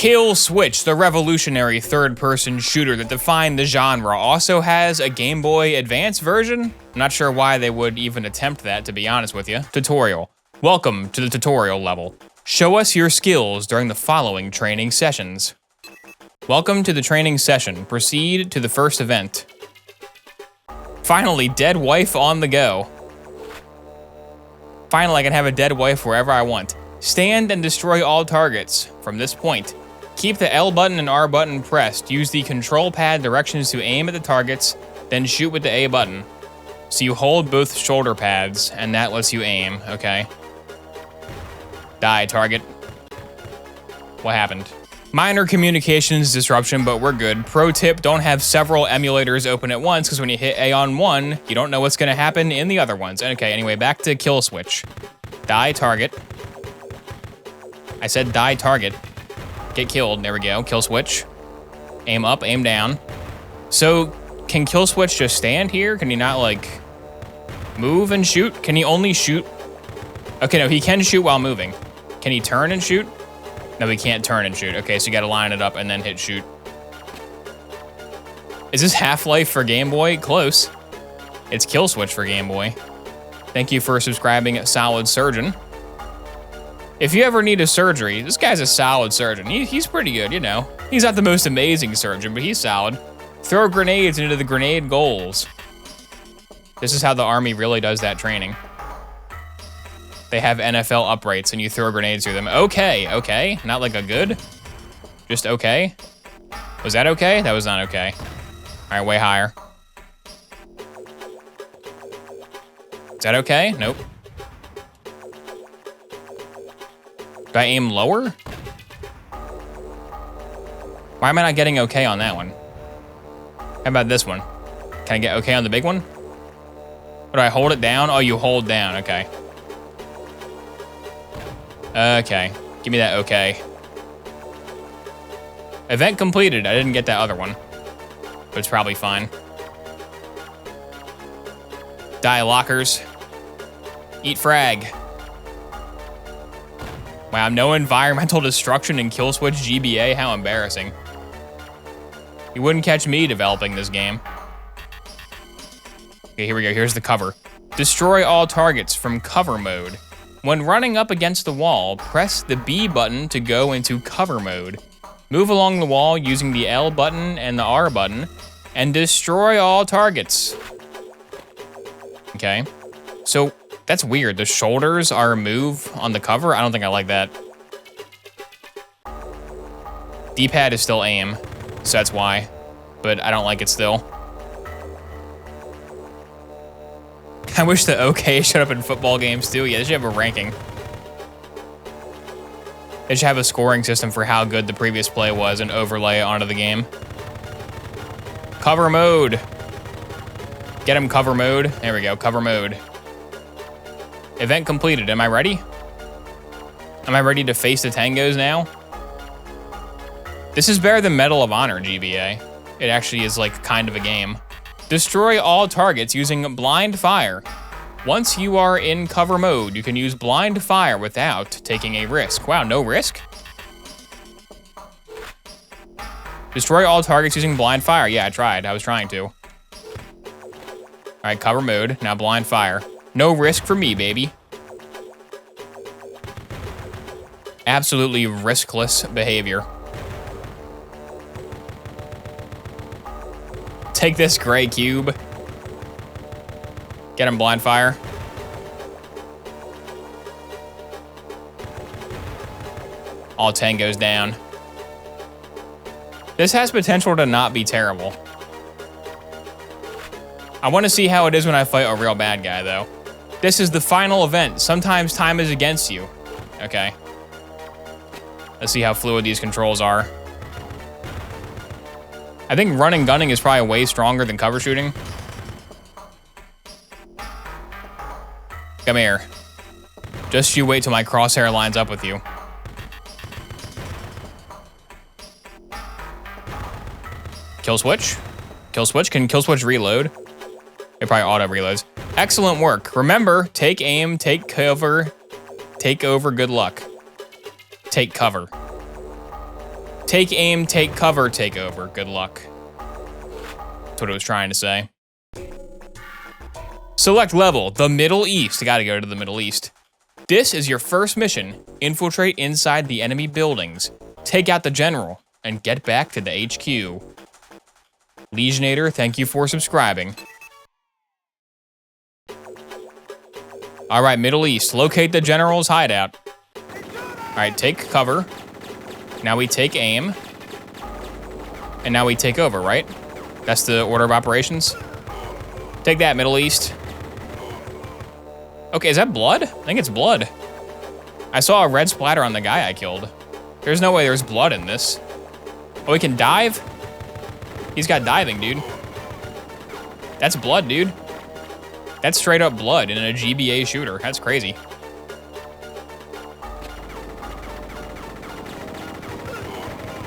Kill Switch, the revolutionary third-person shooter that defined the genre, also has a Game Boy Advance version. I'm not sure why they would even attempt that, to be honest with you. Tutorial. Welcome to the tutorial level. Show us your skills during the following training sessions. Welcome to the training session. Proceed to the first event. Finally, dead wife on the go. Finally, I can have a dead wife wherever I want. Stand and destroy all targets from this point. Keep the L button and R button pressed. Use the control pad directions to aim at the targets, then shoot with the A button. So you hold both shoulder pads, and that lets you aim, okay? Die, target. What happened? Minor communications disruption, but we're good. Pro tip, don't have several emulators open at once, because when you hit A on one, you don't know what's gonna happen in the other ones. Okay, anyway, back to kill switch. Die, target. I said die, target. Get killed, there we go, kill switch. Aim up, aim down. So, can kill switch just stand here? Can he not, like, move and shoot? Can he only shoot? Okay, no, he can shoot while moving. Can he turn and shoot? No, he can't turn and shoot. Okay, so you gotta line it up and then hit shoot. Is this Half-Life for Game Boy? Close. It's Kill Switch for Game Boy. Thank you for subscribing, Solid Surgeon. If you ever need a surgery, this guy's a solid surgeon. He's pretty good, you know. He's not the most amazing surgeon, but he's solid. Throw grenades into the grenade goals. This is how the Army really does that training. They have NFL uprights and you throw grenades through them. Okay, okay. Not like a good, just okay. Was that okay? That was not okay. All right, way higher. Is that okay? Nope. Do I aim lower? Why am I not getting okay on that one? How about this one? Can I get okay on the big one? Or do I hold it down? Oh, you hold down, okay. Okay, give me that okay. Event completed, I didn't get that other one. But it's probably fine. Die lockers. Eat frag. Wow, no environmental destruction in Kill Switch GBA, how embarrassing. You wouldn't catch me developing this game. Okay, here we go, here's the cover. Destroy all targets from cover mode. When running up against the wall, press the B button to go into cover mode. Move along the wall using the L button and the R button, and destroy all targets. Okay, so that's weird. The shoulders are a move on the cover? I don't think I like that. D-pad is still aim, so that's why, but I don't like it still. I wish the OK showed up in football games too. Yeah, they should have a ranking. They should have a scoring system for how good the previous play was and overlay it onto the game. Cover mode. Get him, cover mode. There we go, cover mode. Event completed, am I ready? Am I ready to face the tangos now? This is better than Medal of Honor, GBA. It actually is like kind of a game. Destroy all targets using blind fire. Once you are in cover mode, you can use blind fire without taking a risk. Wow, no risk? Destroy all targets using blind fire. Yeah, I tried. I was trying to. All right, cover mode. Now blind fire. No risk for me, baby. Absolutely riskless behavior. Take this, gray cube. Get him, blind fire. All 10 goes down. This has potential to not be terrible. I want to see how it is when I fight a real bad guy, though. This is the final event. Sometimes time is against you. Okay. Let's see how fluid these controls are. I think running gunning is probably way stronger than cover shooting. Come here. Just you wait till my crosshair lines up with you. Kill switch. Kill switch. Can kill switch reload? It probably auto reloads. Excellent work. Remember, take aim, take cover, take over, good luck. Take cover. Take aim, take cover, take over. Good luck. That's what it was trying to say. Select level, the Middle East. Gotta go to the Middle East. This is your first mission. Infiltrate inside the enemy buildings. Take out the general and get back to the HQ. Legionator, thank you for subscribing. All right, Middle East, locate the general's hideout. All right, take cover. Now we take aim. And now we take over, right? That's the order of operations. Take that, Middle East. Okay, is that blood? I think it's blood. I saw a red splatter on the guy I killed. There's no way there's blood in this. Oh, he can dive? He's got diving, dude. That's blood, dude. That's straight up blood in a GBA shooter. That's crazy.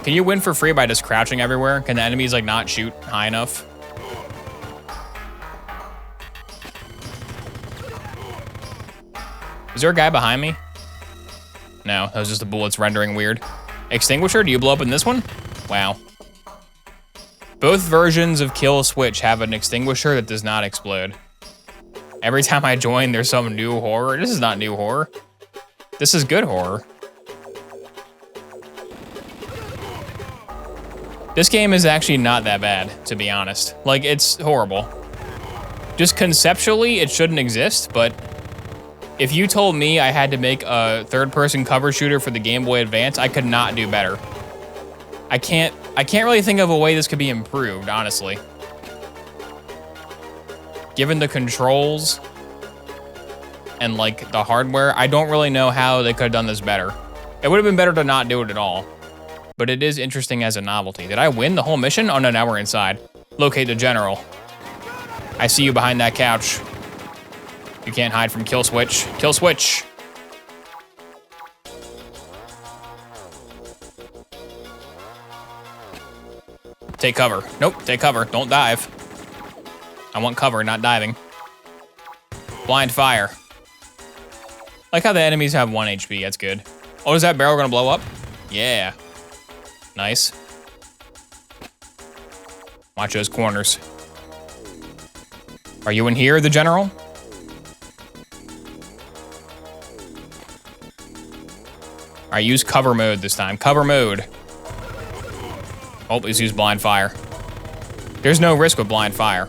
Can you win for free by just crouching everywhere? Can the enemies like not shoot high enough? Is there a guy behind me? No, that was just the bullets rendering weird. Extinguisher, do you blow up in this one? Wow. Both versions of Kill Switch have an extinguisher that does not explode. Every time I join, there's some new horror. This is not new horror. This is good horror. This game is actually not that bad, to be honest. Like, it's horrible. Just conceptually, it shouldn't exist, but if you told me I had to make a third-person cover shooter for the Game Boy Advance, I could not do better. I can't really think of a way this could be improved, honestly. Given the controls and like the hardware, I don't really know how they could have done this better. It would have been better to not do it at all. But it is interesting as a novelty. Did I win the whole mission? Oh no, now we're inside. Locate the general. I see you behind that couch. You can't hide from Kill Switch. Kill Switch. Take cover. Nope, take cover. Don't dive. I want cover, not diving. Blind fire. Like how the enemies have 1 HP, that's good. Oh, is that barrel gonna blow up? Yeah. Nice. Watch those corners. Are you in here, the general? All right, use cover mode this time. Cover mode. Oh, let's use blind fire. There's no risk with blind fire.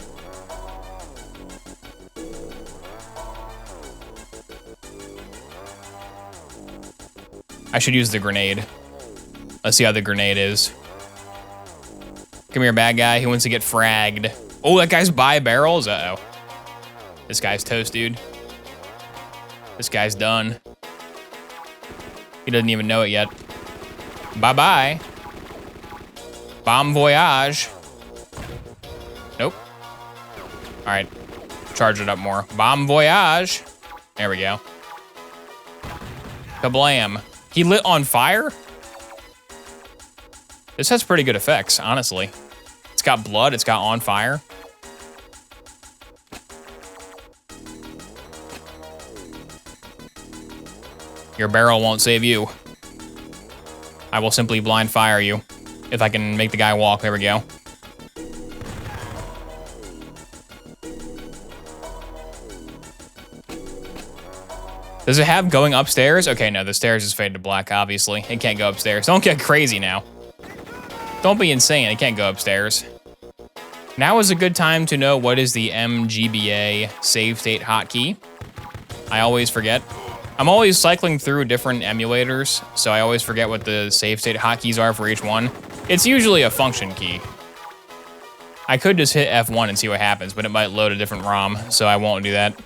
I should use the grenade. Let's see how the grenade is. Come here, bad guy. He wants to get fragged. Oh, that guy's by barrels? Uh-oh. This guy's toast, dude. This guy's done. He doesn't even know it yet. Bye-bye. Bon voyage. Nope. All right. Charge it up more. Bon voyage. There we go. Kablam. He lit on fire? This has pretty good effects, honestly. It's got blood, it's got on fire. Your barrel won't save you. I will simply blind fire you. If I can make the guy walk, there we go. Does it have going upstairs? Okay, no, the stairs is faded to black, obviously. It can't go upstairs. Don't get crazy now. Don't be insane, it can't go upstairs. Now is a good time to know what is the MGBA save state hotkey. I always forget. I'm always cycling through different emulators, so I always forget what the save state hotkeys are for each one. It's usually a function key. I could just hit F1 and see what happens, but it might load a different ROM, so I won't do that.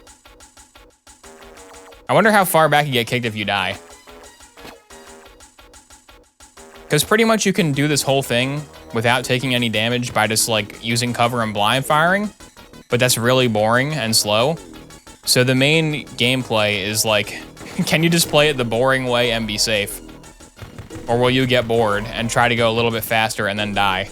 I wonder how far back you get kicked if you die. Because pretty much you can do this whole thing without taking any damage by just like using cover and blind firing, but that's really boring and slow. So the main gameplay is like, can you just play it the boring way and be safe? Or will you get bored and try to go a little bit faster and then die?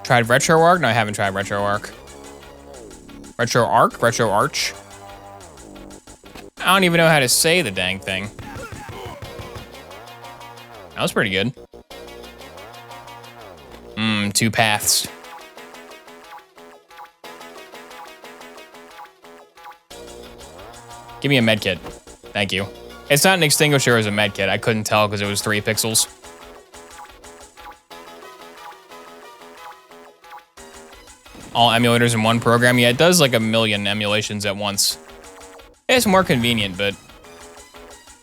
Tried RetroArch? No, I haven't tried RetroArch. RetroArch? RetroArch? I I don't even know how to say the dang thing. That was pretty good. 2 paths. Give me a medkit. Thank you. It's not an extinguisher as a medkit. I couldn't tell because it was 3 pixels. All emulators in one program. Yeah, it does like a million emulations at once. It's more convenient, but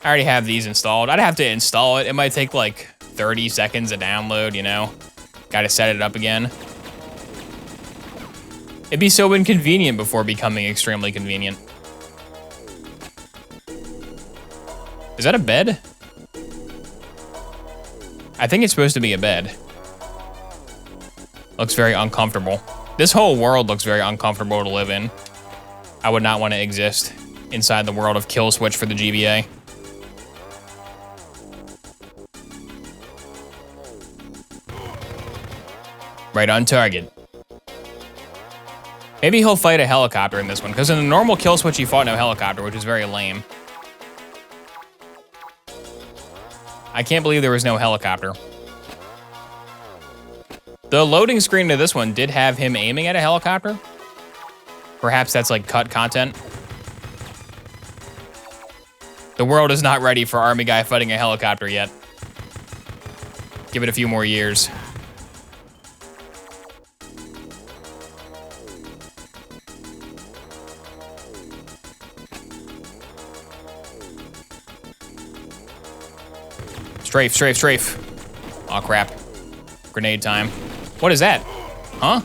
I already have these installed. I'd have to install it. It might take like 30 seconds to download, you know? Gotta set it up again. It'd be so inconvenient before becoming extremely convenient. Is that a bed? I think it's supposed to be a bed. Looks very uncomfortable. This whole world looks very uncomfortable to live in. I would not want to exist inside the world of Kill Switch for the GBA. Right on target. Maybe he'll fight a helicopter in this one, because in the normal Kill Switch he fought no helicopter, which is very lame. I can't believe there was no helicopter. The loading screen to this one did have him aiming at a helicopter. Perhaps that's like cut content. The world is not ready for Army Guy fighting a helicopter yet. Give it a few more years. Strafe, strafe, strafe. Aw, crap. Grenade time. What is that? Huh?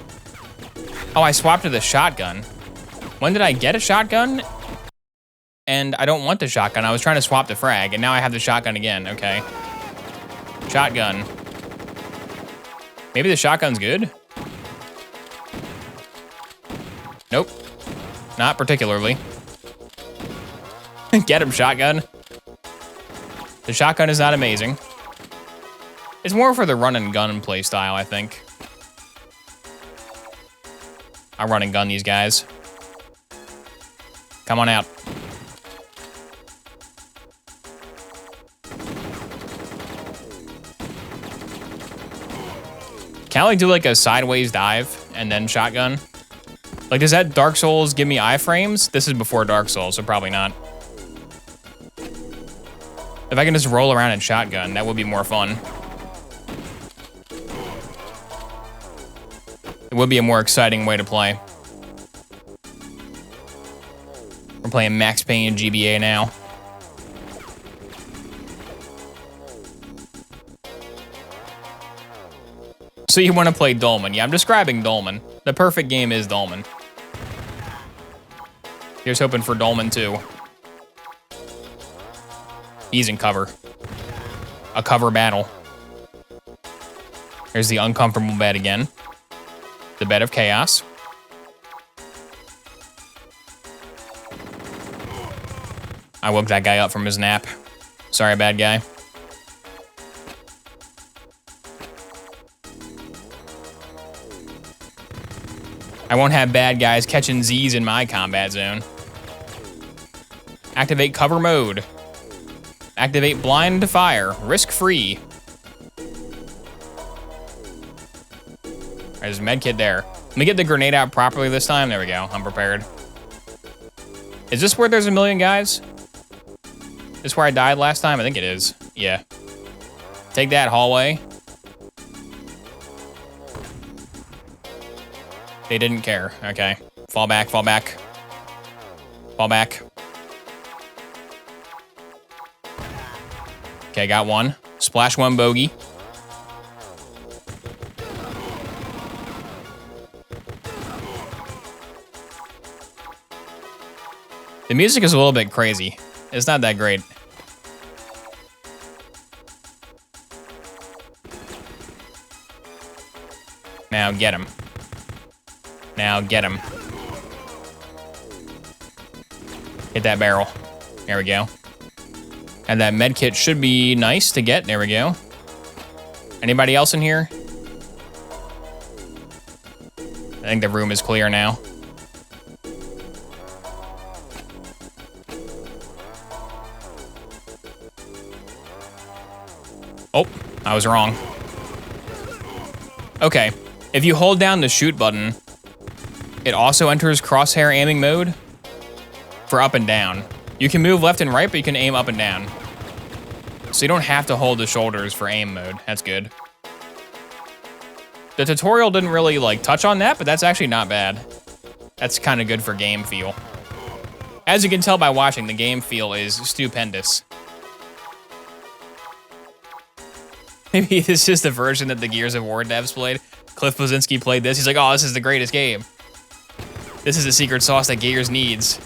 Oh, I swapped to the shotgun. When did I get a shotgun? And I don't want the shotgun. I was trying to swap the frag, and now I have the shotgun again. Okay. Shotgun. Maybe the shotgun's good? Nope. Not particularly. Get him, shotgun. The shotgun is not amazing. It's more for the run and gun play style, I think. I'll run and gun these guys. Come on out. Can I like do like a sideways dive and then shotgun? Like, does that Dark Souls give me iframes? This is before Dark Souls, so probably not. If I can just roll around and shotgun, that would be more fun. It would be a more exciting way to play. We're playing Max Payne GBA now. So you want to play Dolmen. Yeah, I'm describing Dolmen. The perfect game is Dolmen. Here's hoping for Dolmen 2. He's in cover. A cover battle. Here's the uncomfortable bed again. The bed of chaos. I woke that guy up from his nap. Sorry, bad guy. I won't have bad guys catching Z's in my combat zone. Activate cover mode. Activate blind to fire. Risk-free. There's a medkit there. Let me get the grenade out properly this time. There we go. I'm prepared. Is this where there's a million guys? This where I died last time? I think it is. Yeah. Take that, hallway. They didn't care. Okay. Fall back, fall back. Fall back. Okay, got one. Splash one bogey. The music is a little bit crazy. It's not that great. Now get him. Now get him. Hit that barrel. There we go. And that med kit should be nice to get. There we go. Anybody else in here? I think the room is clear now. Oh, I was wrong. Okay, if you hold down the shoot button, it also enters crosshair aiming mode for up and down. You can move left and right, but you can aim up and down. So you don't have to hold the shoulders for aim mode. That's good. The tutorial didn't really like touch on that, but that's actually not bad. That's kind of good for game feel. As you can tell by watching, the game feel is stupendous. Maybe this is the version that the Gears of War devs played. Cliff Blazinski played this. He's like, oh, this is the greatest game. This is the secret sauce that Gears needs.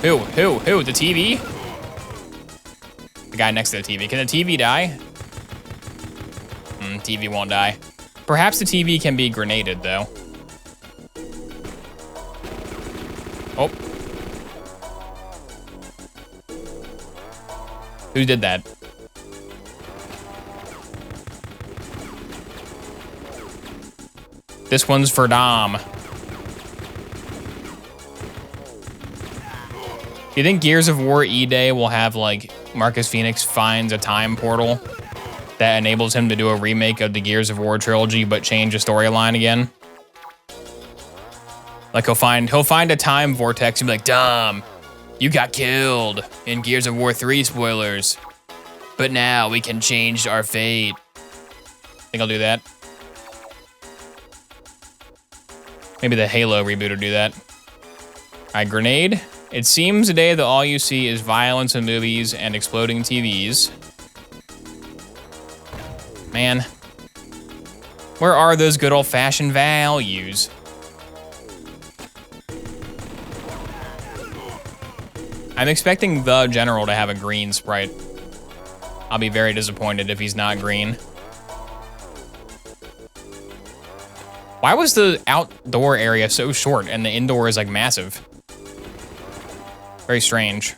Who? The TV? The guy next to the TV. Can the TV die? TV won't die. Perhaps the TV can be grenaded, though. Oh. Who did that? This one's for Dom. Do you think Gears of War E-Day will have, like, Marcus Phoenix finds a time portal that enables him to do a remake of the Gears of War trilogy but change the storyline again? Like, he'll find a time vortex and be like, Dom, you got killed in Gears of War 3 spoilers, but now we can change our fate. Think I'll do that? Maybe the Halo reboot will do that. All right, grenade. It seems today that all you see is violence in movies and exploding TVs. Man, where are those good old-fashioned values? I'm expecting the general to have a green sprite. I'll be very disappointed if he's not green. Why was the outdoor area so short and the indoor is like massive? Very strange.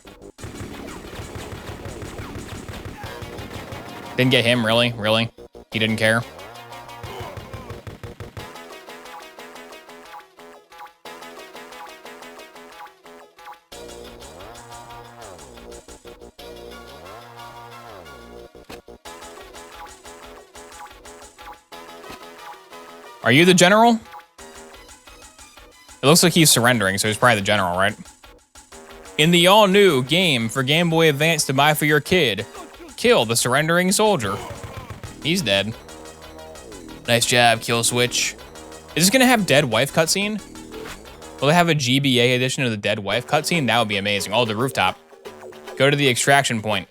Didn't get him, really? Really? He didn't care? Are you the general? It looks like he's surrendering, so he's probably the general, right? In the all-new game for Game Boy Advance to buy for your kid, kill the surrendering soldier. He's dead. Nice job, Kill Switch. Is this gonna have dead wife cutscene? Will they have a GBA edition of the dead wife cutscene? That would be amazing. Oh, the rooftop. Go to the extraction point.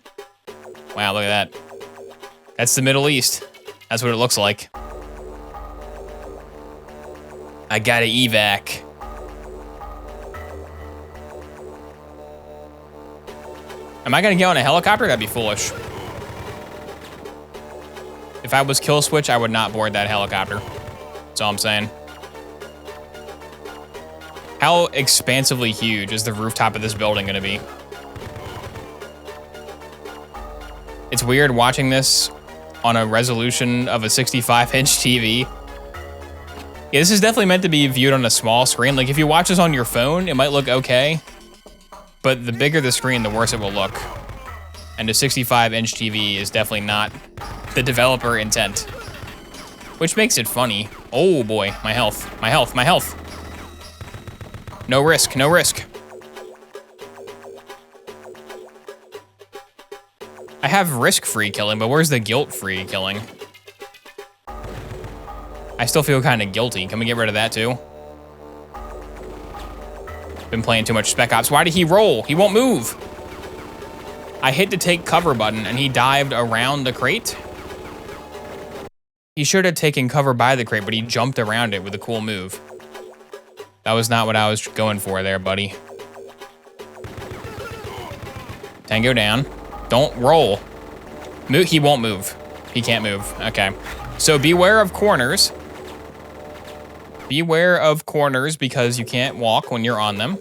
Wow, look at that. That's the Middle East. That's what it looks like. I gotta evac. Am I gonna get on a helicopter? That'd be foolish. If I was Kill Switch, I would not board that helicopter. That's all I'm saying. How expansively huge is the rooftop of this building gonna be? It's weird watching this on a resolution of a 65-inch TV. Yeah, this is definitely meant to be viewed on a small screen. Like, if you watch this on your phone, it might look okay. But the bigger the screen, the worse it will look. And a 65-inch TV is definitely not the developer intent. Which makes it funny. Oh boy, my health, my health, my health. No risk, no risk. I have risk-free killing, but where's the guilt-free killing? I still feel kind of guilty. Can we get rid of that too? Been playing too much Spec Ops. Why did he roll? He won't move. I hit the take cover button and he dived around the crate. He should have taken cover by the crate, but he jumped around it with a cool move. That was not what I was going for there, buddy. Tango down. Don't roll. He won't move. He can't move. Okay. So beware of corners. Beware of corners because you can't walk when you're on them.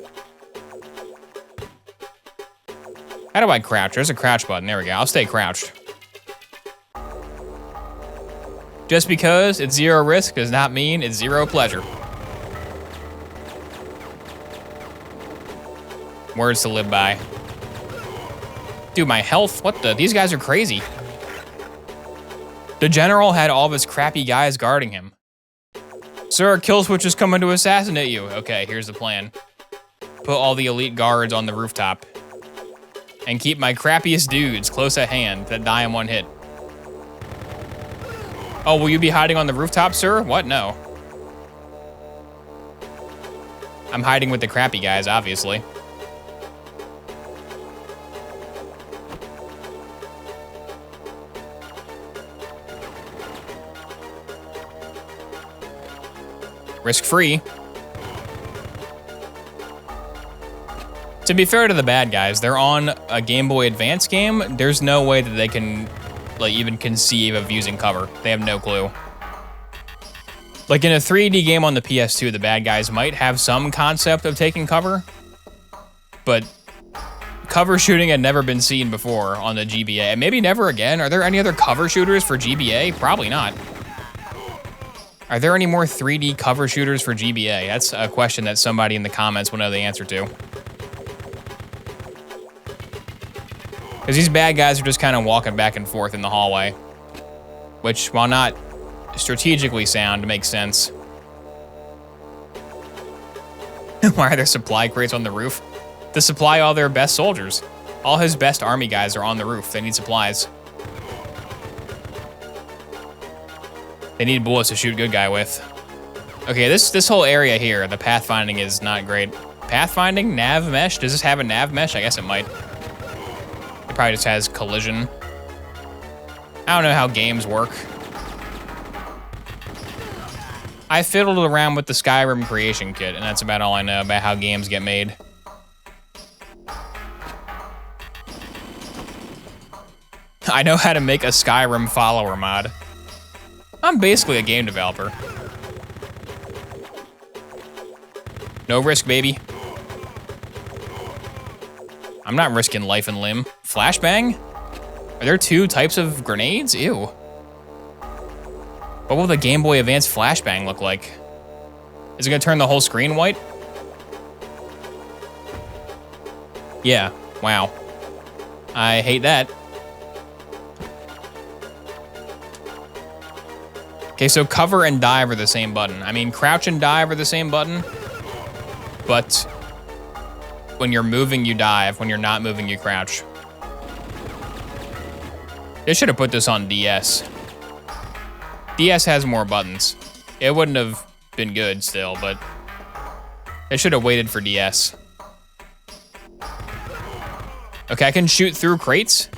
How do I crouch? There's a crouch button. There we go. I'll stay crouched. Just because it's zero risk does not mean it's zero pleasure. Words to live by. Dude, my health, what the? These guys are crazy. The general had all of his crappy guys guarding him. Sir, kill switch is coming to assassinate you. Okay, here's the plan. Put all the elite guards on the rooftop. And keep my crappiest dudes close at hand that die in one hit. Oh, will you be hiding on the rooftop, sir? What? No. I'm hiding with the crappy guys, obviously. Risk-free. To be fair to the bad guys, they're on a Game Boy Advance game. There's no way that they can, like, even conceive of using cover. They have no clue. Like, in a 3D game on the PS2, the bad guys might have some concept of taking cover, but cover shooting had never been seen before on the GBA, and maybe never again. Are there any other cover shooters for GBA? Probably not. Are there any more 3D cover shooters for GBA? That's a question that somebody in the comments will know the answer to. Because these bad guys are just kind of walking back and forth in the hallway, which, while not strategically sound, makes sense. Why are there supply crates on the roof? To supply all their best soldiers. All his best army guys are on the roof. They need supplies. They need bullets to shoot good guy with. Okay, this whole area here, the pathfinding is not great. Pathfinding? Nav mesh? Does this have a nav mesh? I guess it might. It probably just has collision. I don't know how games work. I fiddled around with the Skyrim creation kit, and that's about all I know about how games get made. I know how to make a Skyrim follower mod. I'm basically a game developer. No risk, baby. I'm not risking life and limb. Flashbang? Are there two types of grenades? Ew. What will the Game Boy Advance flashbang look like? Is it gonna turn the whole screen white? Yeah, wow. I hate that. Okay, so cover and dive are the same button. I mean, crouch and dive are the same button, but when you're moving, you dive. When you're not moving, you crouch. They should have put this on DS. DS has more buttons. It wouldn't have been good still, but they should have waited for DS. Okay, I can shoot through crates.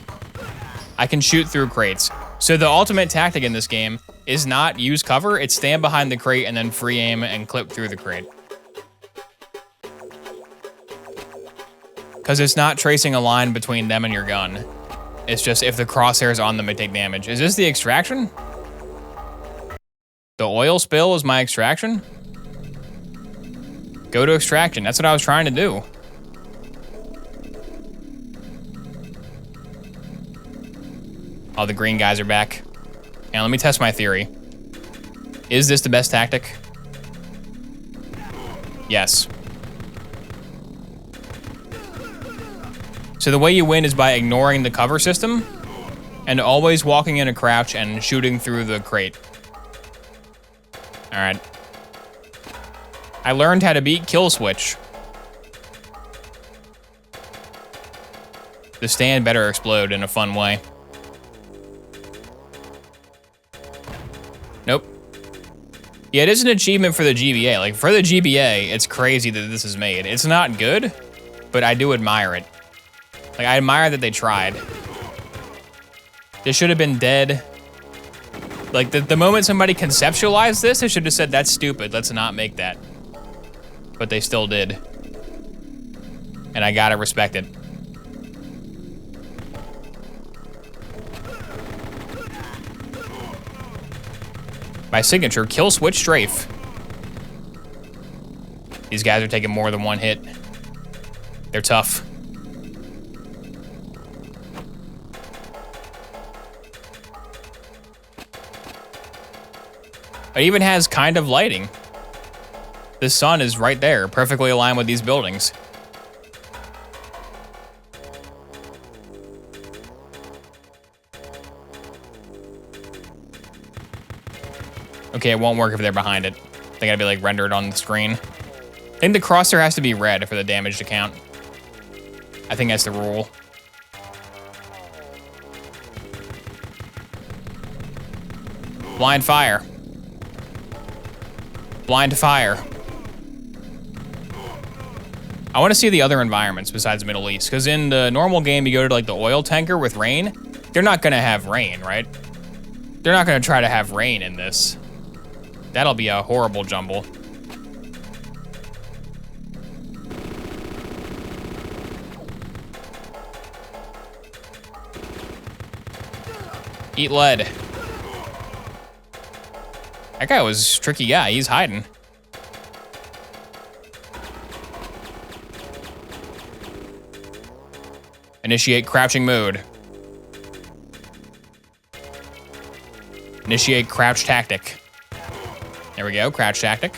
I can shoot through crates. So the ultimate tactic in this game is not use cover, it's stand behind the crate and then free aim and clip through the crate. Because it's not tracing a line between them and your gun. It's just if the crosshairs on them, they take damage. Is this the extraction? The oil spill is my extraction? Go to extraction, that's what I was trying to do. Oh, the green guys are back. Now let me test my theory. Is this the best tactic? Yes. So the way you win is by ignoring the cover system and always walking in a crouch and shooting through the crate. All right. I learned how to beat kill switch. The stand better explode in a fun way. Nope. Yeah, it is an achievement for the GBA. Like, for the GBA, it's crazy that this is made. It's not good, but I do admire it. Like, I admire that they tried. This should have been dead. Like, the moment somebody conceptualized this, they should have said, that's stupid, let's not make that. But they still did. And I gotta respect it. My signature, kill switch strafe. These guys are taking more than one hit. They're tough. It even has kind of lighting. The sun is right there, perfectly aligned with these buildings. Okay, it won't work if they're behind it. They gotta be like rendered on the screen. I think the crosshair has to be red for the damage to count. I think that's the rule. Blind fire. Blind fire. I want to see the other environments besides Middle East, because in the normal game, you go to like the oil tanker with rain. They're not gonna have rain, right? They're not gonna try to have rain in this. That'll be a horrible jumble. Eat lead. That guy was a tricky guy. He's hiding. Initiate crouching mode. Initiate crouch tactic. There we go, crouch tactic.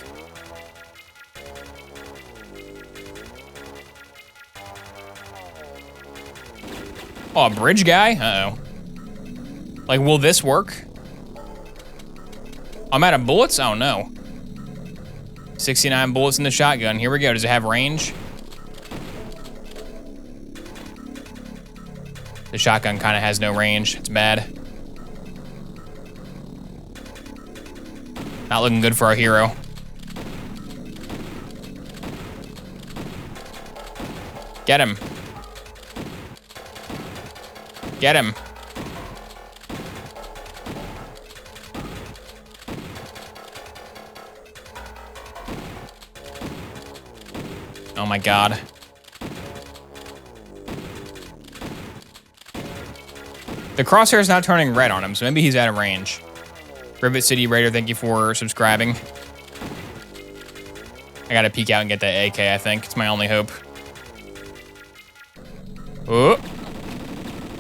Oh, a bridge guy? Uh-oh. Like, will this work? I'm out of bullets? Oh, no. 69 bullets in the shotgun. Here we go. Does it have range? The shotgun kind of has no range. It's bad. Not looking good for our hero. Get him. Get him. Oh my god. The crosshair is not turning red on him, so maybe he's out of range. Rivet City Raider, thank you for subscribing. I gotta peek out and get that AK, I think. It's my only hope. Oh.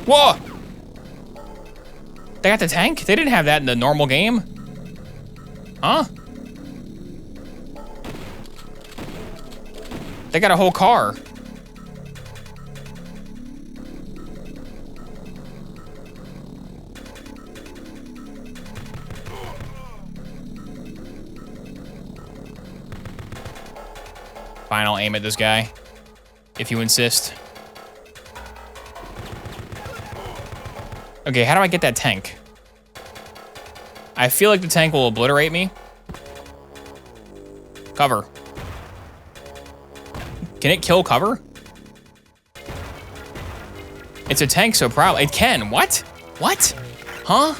Whoa! They got the tank? They didn't have that in the normal game. Huh? They got a whole car. Fine, I'll aim at this guy, if you insist. Okay, how do I get that tank? I feel like the tank will obliterate me. Cover. Can it kill cover? It's a tank, so probably. It can. What? What? Huh?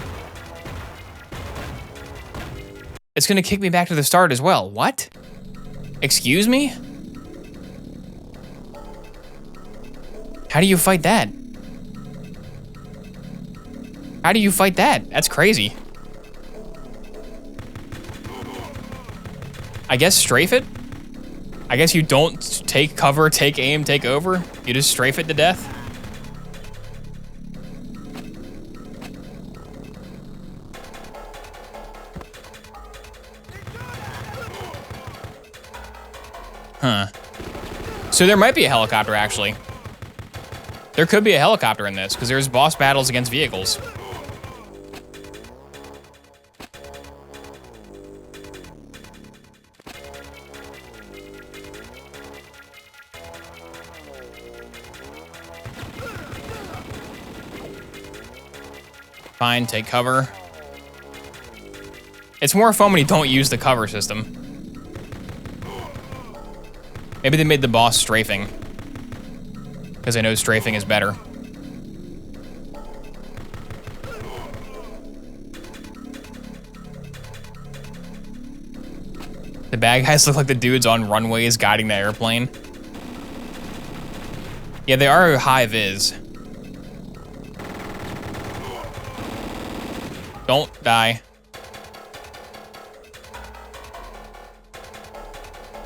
It's gonna kick me back to the start as well. What? Excuse me? How do you fight that? How do you fight that? That's crazy. I guess strafe it? I guess you don't take cover, take aim, take over. You just strafe it to death. Huh. So there might be a helicopter, actually. There could be a helicopter in this, because there's boss battles against vehicles. Fine, take cover. It's more fun when you don't use the cover system. Maybe they made the boss strafing, because I know strafing is better. The bad guys look like the dudes on runways guiding the airplane. Yeah, they are high vis. Don't die.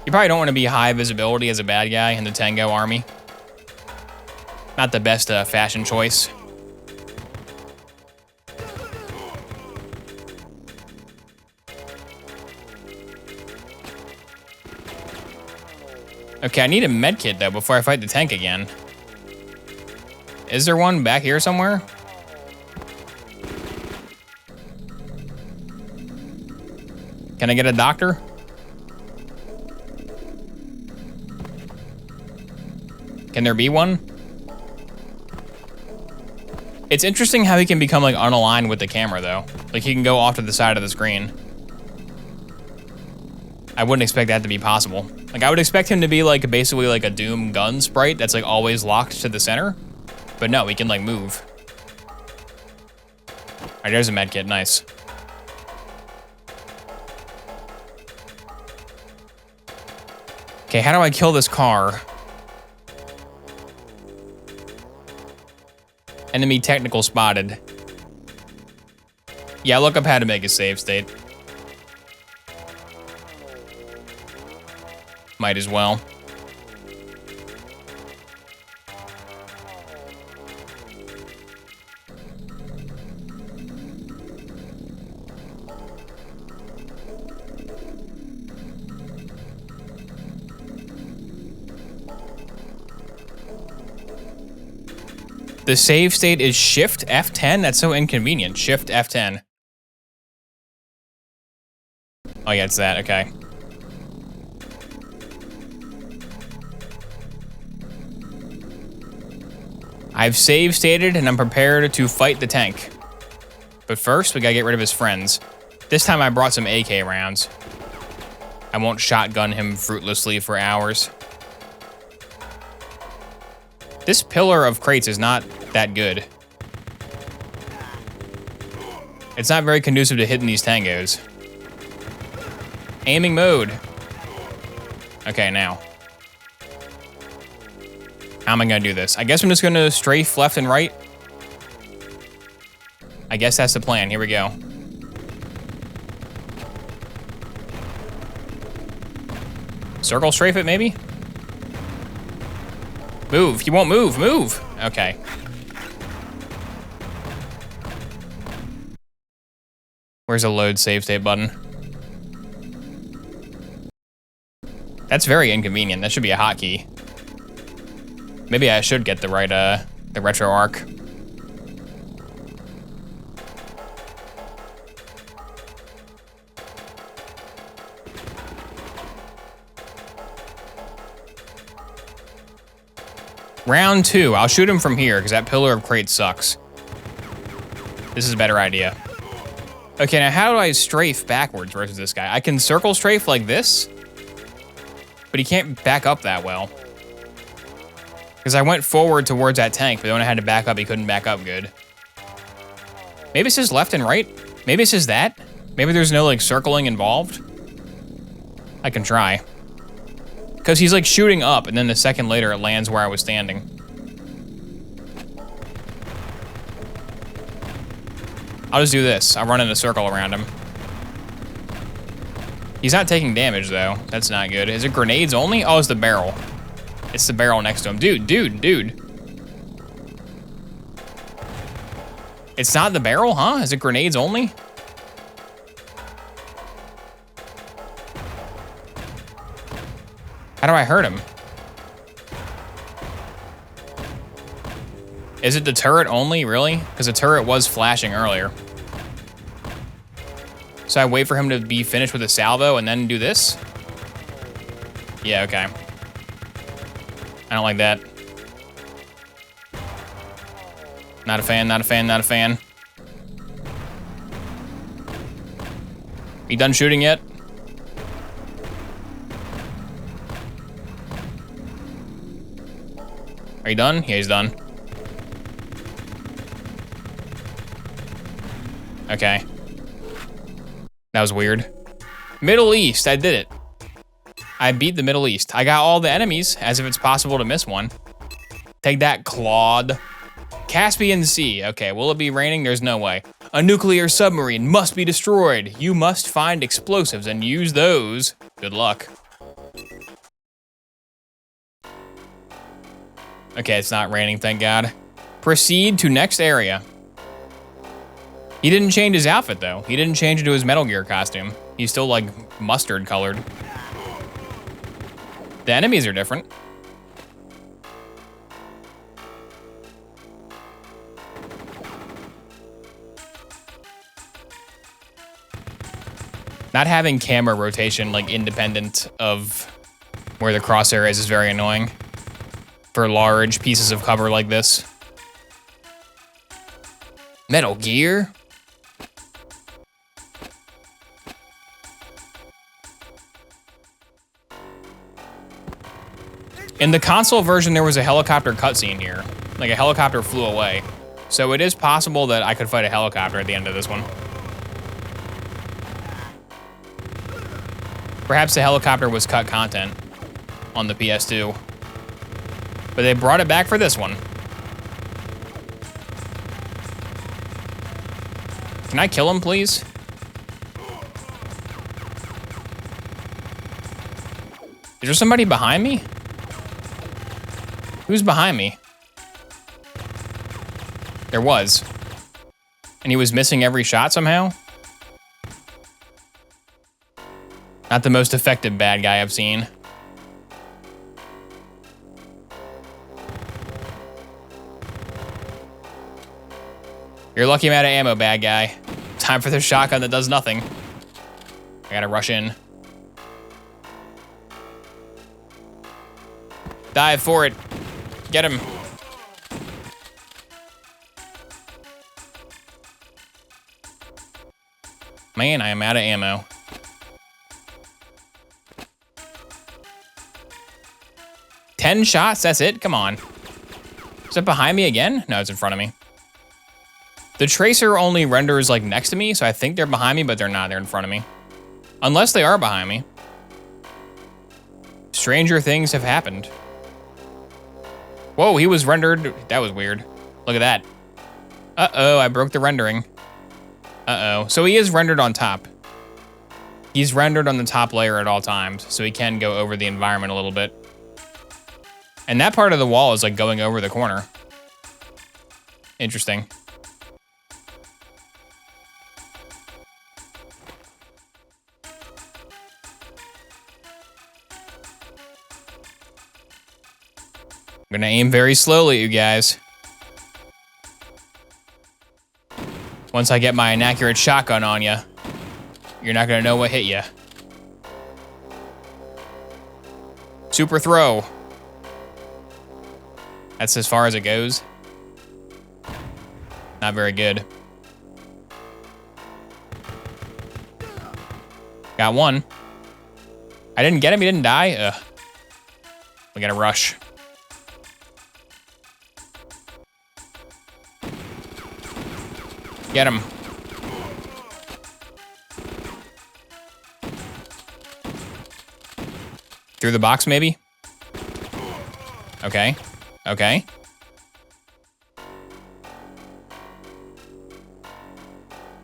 You probably don't want to be high visibility as a bad guy in the Tango army. Not the best fashion choice. Okay, I need a medkit though before I fight the tank again. Is there one back here somewhere? Can I get a doctor? Can there be one? It's interesting how he can become like unaligned with the camera though. Like he can go off to the side of the screen. I wouldn't expect that to be possible. Like I would expect him to be like basically like a Doom gun sprite that's like always locked to the center. But no, he can like move. All right, there's a med kit, nice. Okay, how do I kill this car? Enemy technical spotted. Yeah, look up how to make a save state. Might as well. The save state is Shift F10? That's so inconvenient. Shift F10. Oh yeah, it's that, okay. I've save stated and I'm prepared to fight the tank. But first, we gotta get rid of his friends. This time I brought some AK rounds. I won't shotgun him fruitlessly for hours. This pillar of crates is not that good. It's not very conducive to hitting these tangos. Aiming mode. Okay, now. How am I gonna do this? I guess I'm just gonna strafe left and right. I guess that's the plan. Here we go. Circle strafe it, maybe? Move. You won't move. Move. Okay. Where's the load save state button? That's very inconvenient. That should be a hotkey. Maybe I should get the right, the retro arc. Round 2. I'll shoot him from here because that pillar of crate sucks. This is a better idea. Okay, now how do I strafe backwards versus this guy? I can circle strafe like this, but he can't back up that well. Because I went forward towards that tank, but when I had to back up, he couldn't back up good. Maybe it's just left and right? Maybe it's just that? Maybe there's no like circling involved? I can try. Because he's like shooting up, and then a second later it lands where I was standing. I'll just do this. I'll run in a circle around him. He's not taking damage though. That's not good. Is it grenades only? Oh, it's the barrel. It's the barrel next to him. Dude. It's not the barrel, huh? Is it grenades only? How do I hurt him? Is it the turret only, really? Because the turret was flashing earlier. So I wait for him to be finished with a salvo and then do this? Yeah, okay. I don't like that. Not a fan, not a fan, not a fan. You done shooting yet? Are you done? Yeah, he's done. Okay. That was weird. Middle East, I did it. I beat the Middle East. I got all the enemies, as if it's possible to miss one. Take that, Claude. Caspian Sea. Okay, will it be raining? There's no way. A nuclear submarine must be destroyed. You must find explosives and use those. Good luck. Okay, it's not raining, thank God. Proceed to next area. He didn't change his outfit, though. He didn't change into his Metal Gear costume. He's still, like, mustard colored. The enemies are different. Not having camera rotation, like, independent of where the crosshair is very annoying for large pieces of cover like this. Metal Gear? In the console version, there was a helicopter cutscene here. Like, a helicopter flew away. So it is possible that I could fight a helicopter at the end of this one. Perhaps the helicopter was cut content on the PS2. But they brought it back for this one. Can I kill him, please? Is there somebody behind me? Who's behind me? There was. And he was missing every shot somehow? Not the most effective bad guy I've seen. You're lucky I'm out of ammo, bad guy. Time for the shotgun that does nothing. I gotta rush in. Dive for it. Get him. Man, I am out of ammo. Ten shots, that's it? Come on. Is it behind me again? No, it's in front of me. The tracer only renders like next to me, so I think they're behind me, but they're not, they're in front of me. Unless they are behind me. Stranger things have happened. Whoa, he was rendered, that was weird. Look at that. Uh-oh, I broke the rendering. Uh-oh, so he is rendered on top. He's rendered on the top layer at all times, so he can go over the environment a little bit. And that part of the wall is like going over the corner. Interesting. I'm gonna aim very slowly, you guys. Once I get my inaccurate shotgun on you, you're not gonna know what hit you. Super throw. That's as far as it goes. Not very good. Got one. I didn't get him, he didn't die. Ugh. We gotta rush. Get him. Through the box, maybe? Okay. Okay.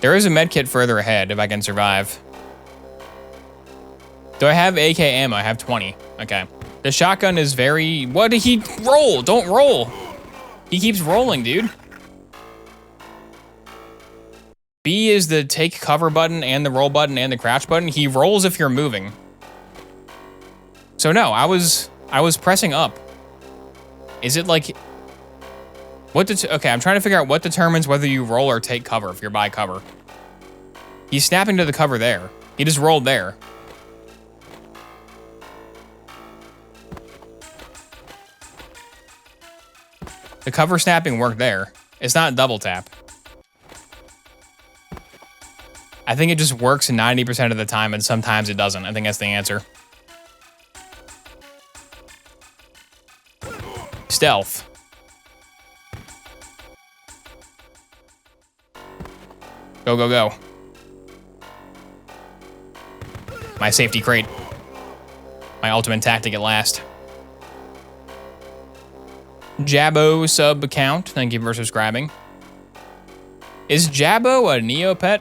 There is a med kit further ahead if I can survive. Do I have AK ammo? I have 20. Okay. The shotgun is very... What did he roll? Don't roll. He keeps rolling, dude. B is the take cover button and the roll button and the crouch button. He rolls if you're moving. So no, I was pressing up. Is it like... Okay, I'm trying to figure out what determines whether you roll or take cover if you're by cover. He's snapping to the cover there. He just rolled there. The cover snapping worked there. It's not double tap. I think it just works 90% of the time and sometimes it doesn't. I think that's the answer. Stealth. Go, go, go. My safety crate. My ultimate tactic at last. Jabbo sub account. Thank you for subscribing. Is Jabbo a Neopet?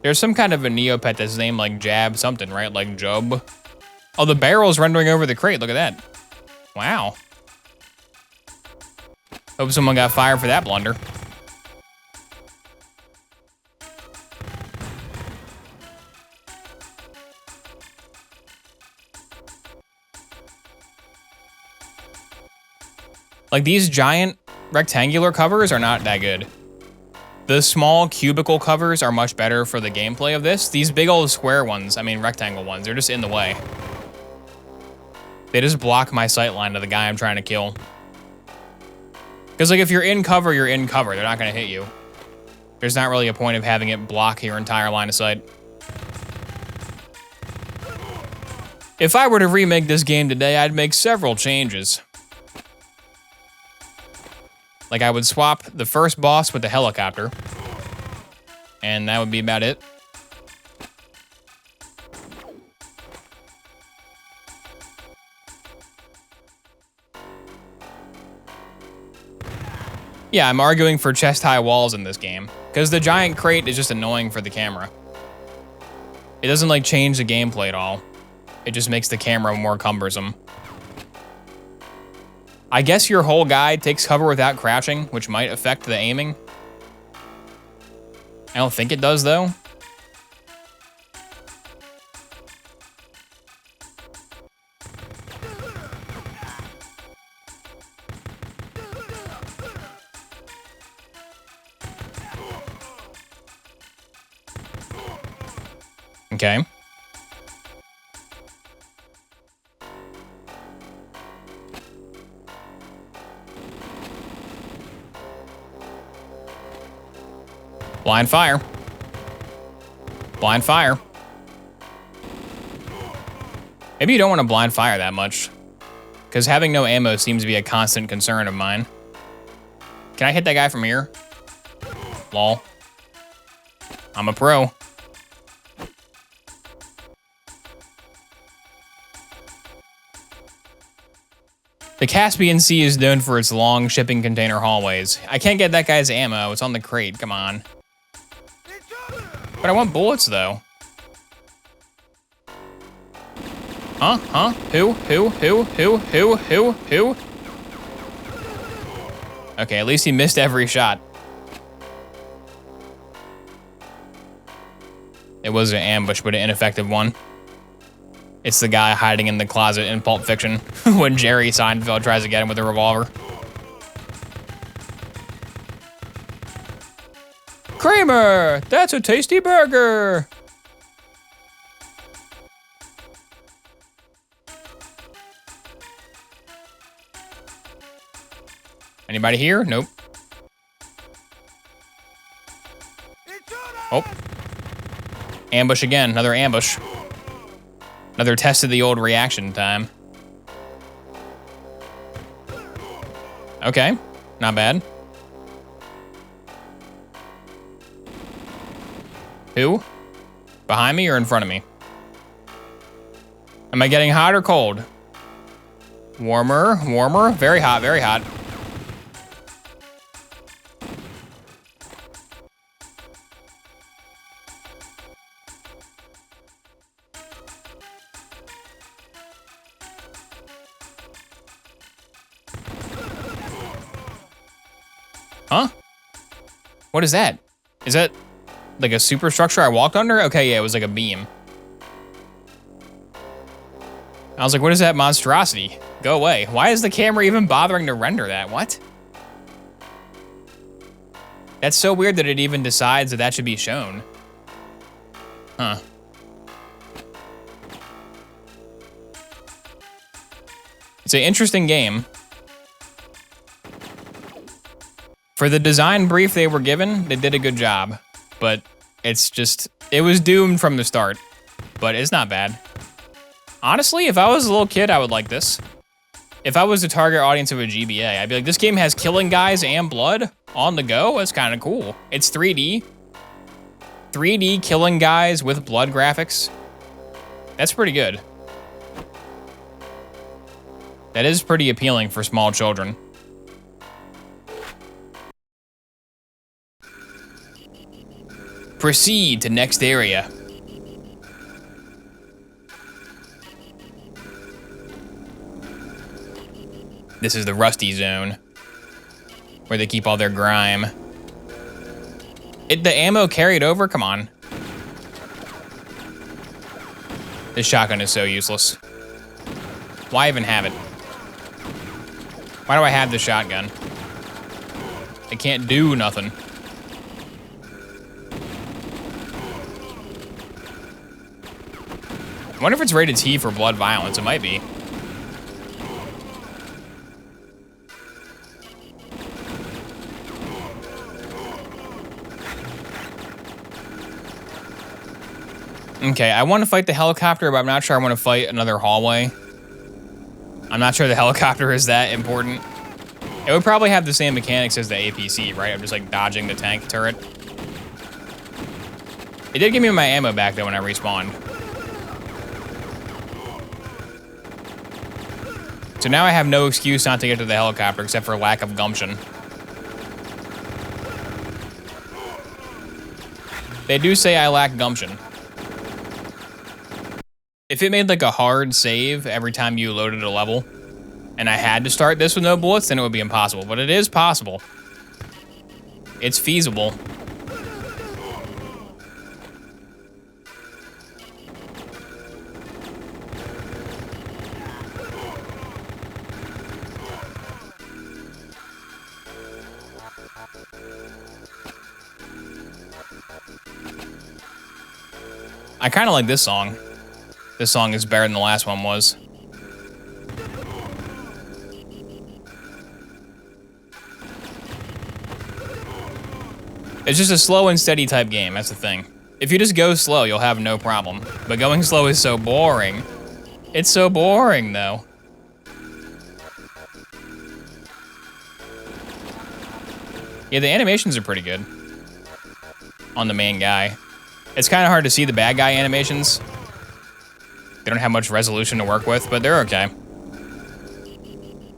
There's some kind of a Neopet that's named like Jab something, right? Like Job. Oh, the barrel's rendering over the crate. Look at that. Wow. Hope someone got fired for that blunder. Like these giant rectangular covers are not that good. The small cubicle covers are much better for the gameplay of this. These big old square ones, I mean rectangle ones, they're just in the way. They just block my sight line to the guy I'm trying to kill. Because like if you're in cover, you're in cover. They're not gonna hit you. There's not really a point of having it block your entire line of sight. If I were to remake this game today, I'd make several changes. Like I would swap the first boss with the helicopter. And that would be about it. Yeah, I'm arguing for chest-high walls in this game, because the giant crate is just annoying for the camera. It doesn't like change the gameplay at all. It just makes the camera more cumbersome. I guess your whole guy takes cover without crouching, which might affect the aiming. I don't think it does though. Okay. Blind fire. Blind fire. Maybe you don't want to blind fire that much, because having no ammo seems to be a constant concern of mine. Can I hit that guy from here? Lol. I'm a pro. The Caspian Sea is known for its long shipping container hallways. I can't get that guy's ammo. It's on the crate. Come on. But I want bullets, though. Huh? Huh? Who? Okay, at least he missed every shot. It was an ambush, but an ineffective one. It's the guy hiding in the closet in Pulp Fiction when Jerry Seinfeld tries to get him with a revolver. Kramer, that's a tasty burger. Anybody here? Nope. Oh. Ambush again, another ambush. Another test of the old reaction time. Okay, not bad. Who? Behind me or in front of me? Am I getting hot or cold? Warmer, warmer, very hot, very hot. Huh? What is that? Is that like a superstructure I walked under? Okay, yeah, it was like a beam. I was like, what is that monstrosity? Go away. Why is the camera even bothering to render that? What? That's so weird that it even decides that that should be shown. Huh. It's an interesting game. For the design brief they were given, they did a good job, but it's just, it was doomed from the start, but it's not bad. Honestly, if I was a little kid, I would like this. If I was the target audience of a GBA, I'd be like, this game has killing guys and blood on the go. That's kind of cool. It's 3D. 3D killing guys with blood graphics. That's pretty good. That is pretty appealing for small children. Proceed to next area. This is the Rusty Zone, where they keep all their grime. The ammo carried over? Come on. This shotgun is so useless. Why even have it? Why do I have the shotgun? It can't do nothing. I wonder if it's rated T for blood violence. It might be. Okay, I want to fight the helicopter, but I'm not sure I want to fight another hallway. I'm not sure the helicopter is that important. It would probably have the same mechanics as the APC, right? I'm just like dodging the tank turret. It did give me my ammo back though when I respawned. So now I have no excuse not to get to the helicopter except for lack of gumption. They do say I lack gumption. If it made like a hard save every time you loaded a level, and I had to start this with no bullets, then it would be impossible. But it is possible. It's feasible. I kind of like this song. This song is better than the last one was. It's just a slow and steady type game, that's the thing. If you just go slow, you'll have no problem. But going slow is so boring. It's so boring, though. Yeah, the animations are pretty good on the main guy. It's kind of hard to see the bad guy animations. They don't have much resolution to work with, but they're okay.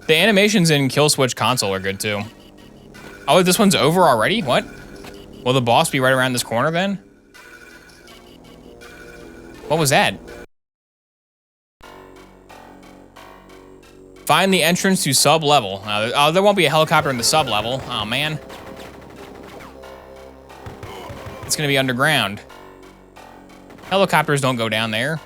The animations in Kill Switch console are good too. Oh, this one's over already? What? Will the boss be right around this corner then? What was that? Find the entrance to sub-level. Oh, there won't be a helicopter in the sub-level. Oh, man. It's gonna be underground. Helicopters don't go down there.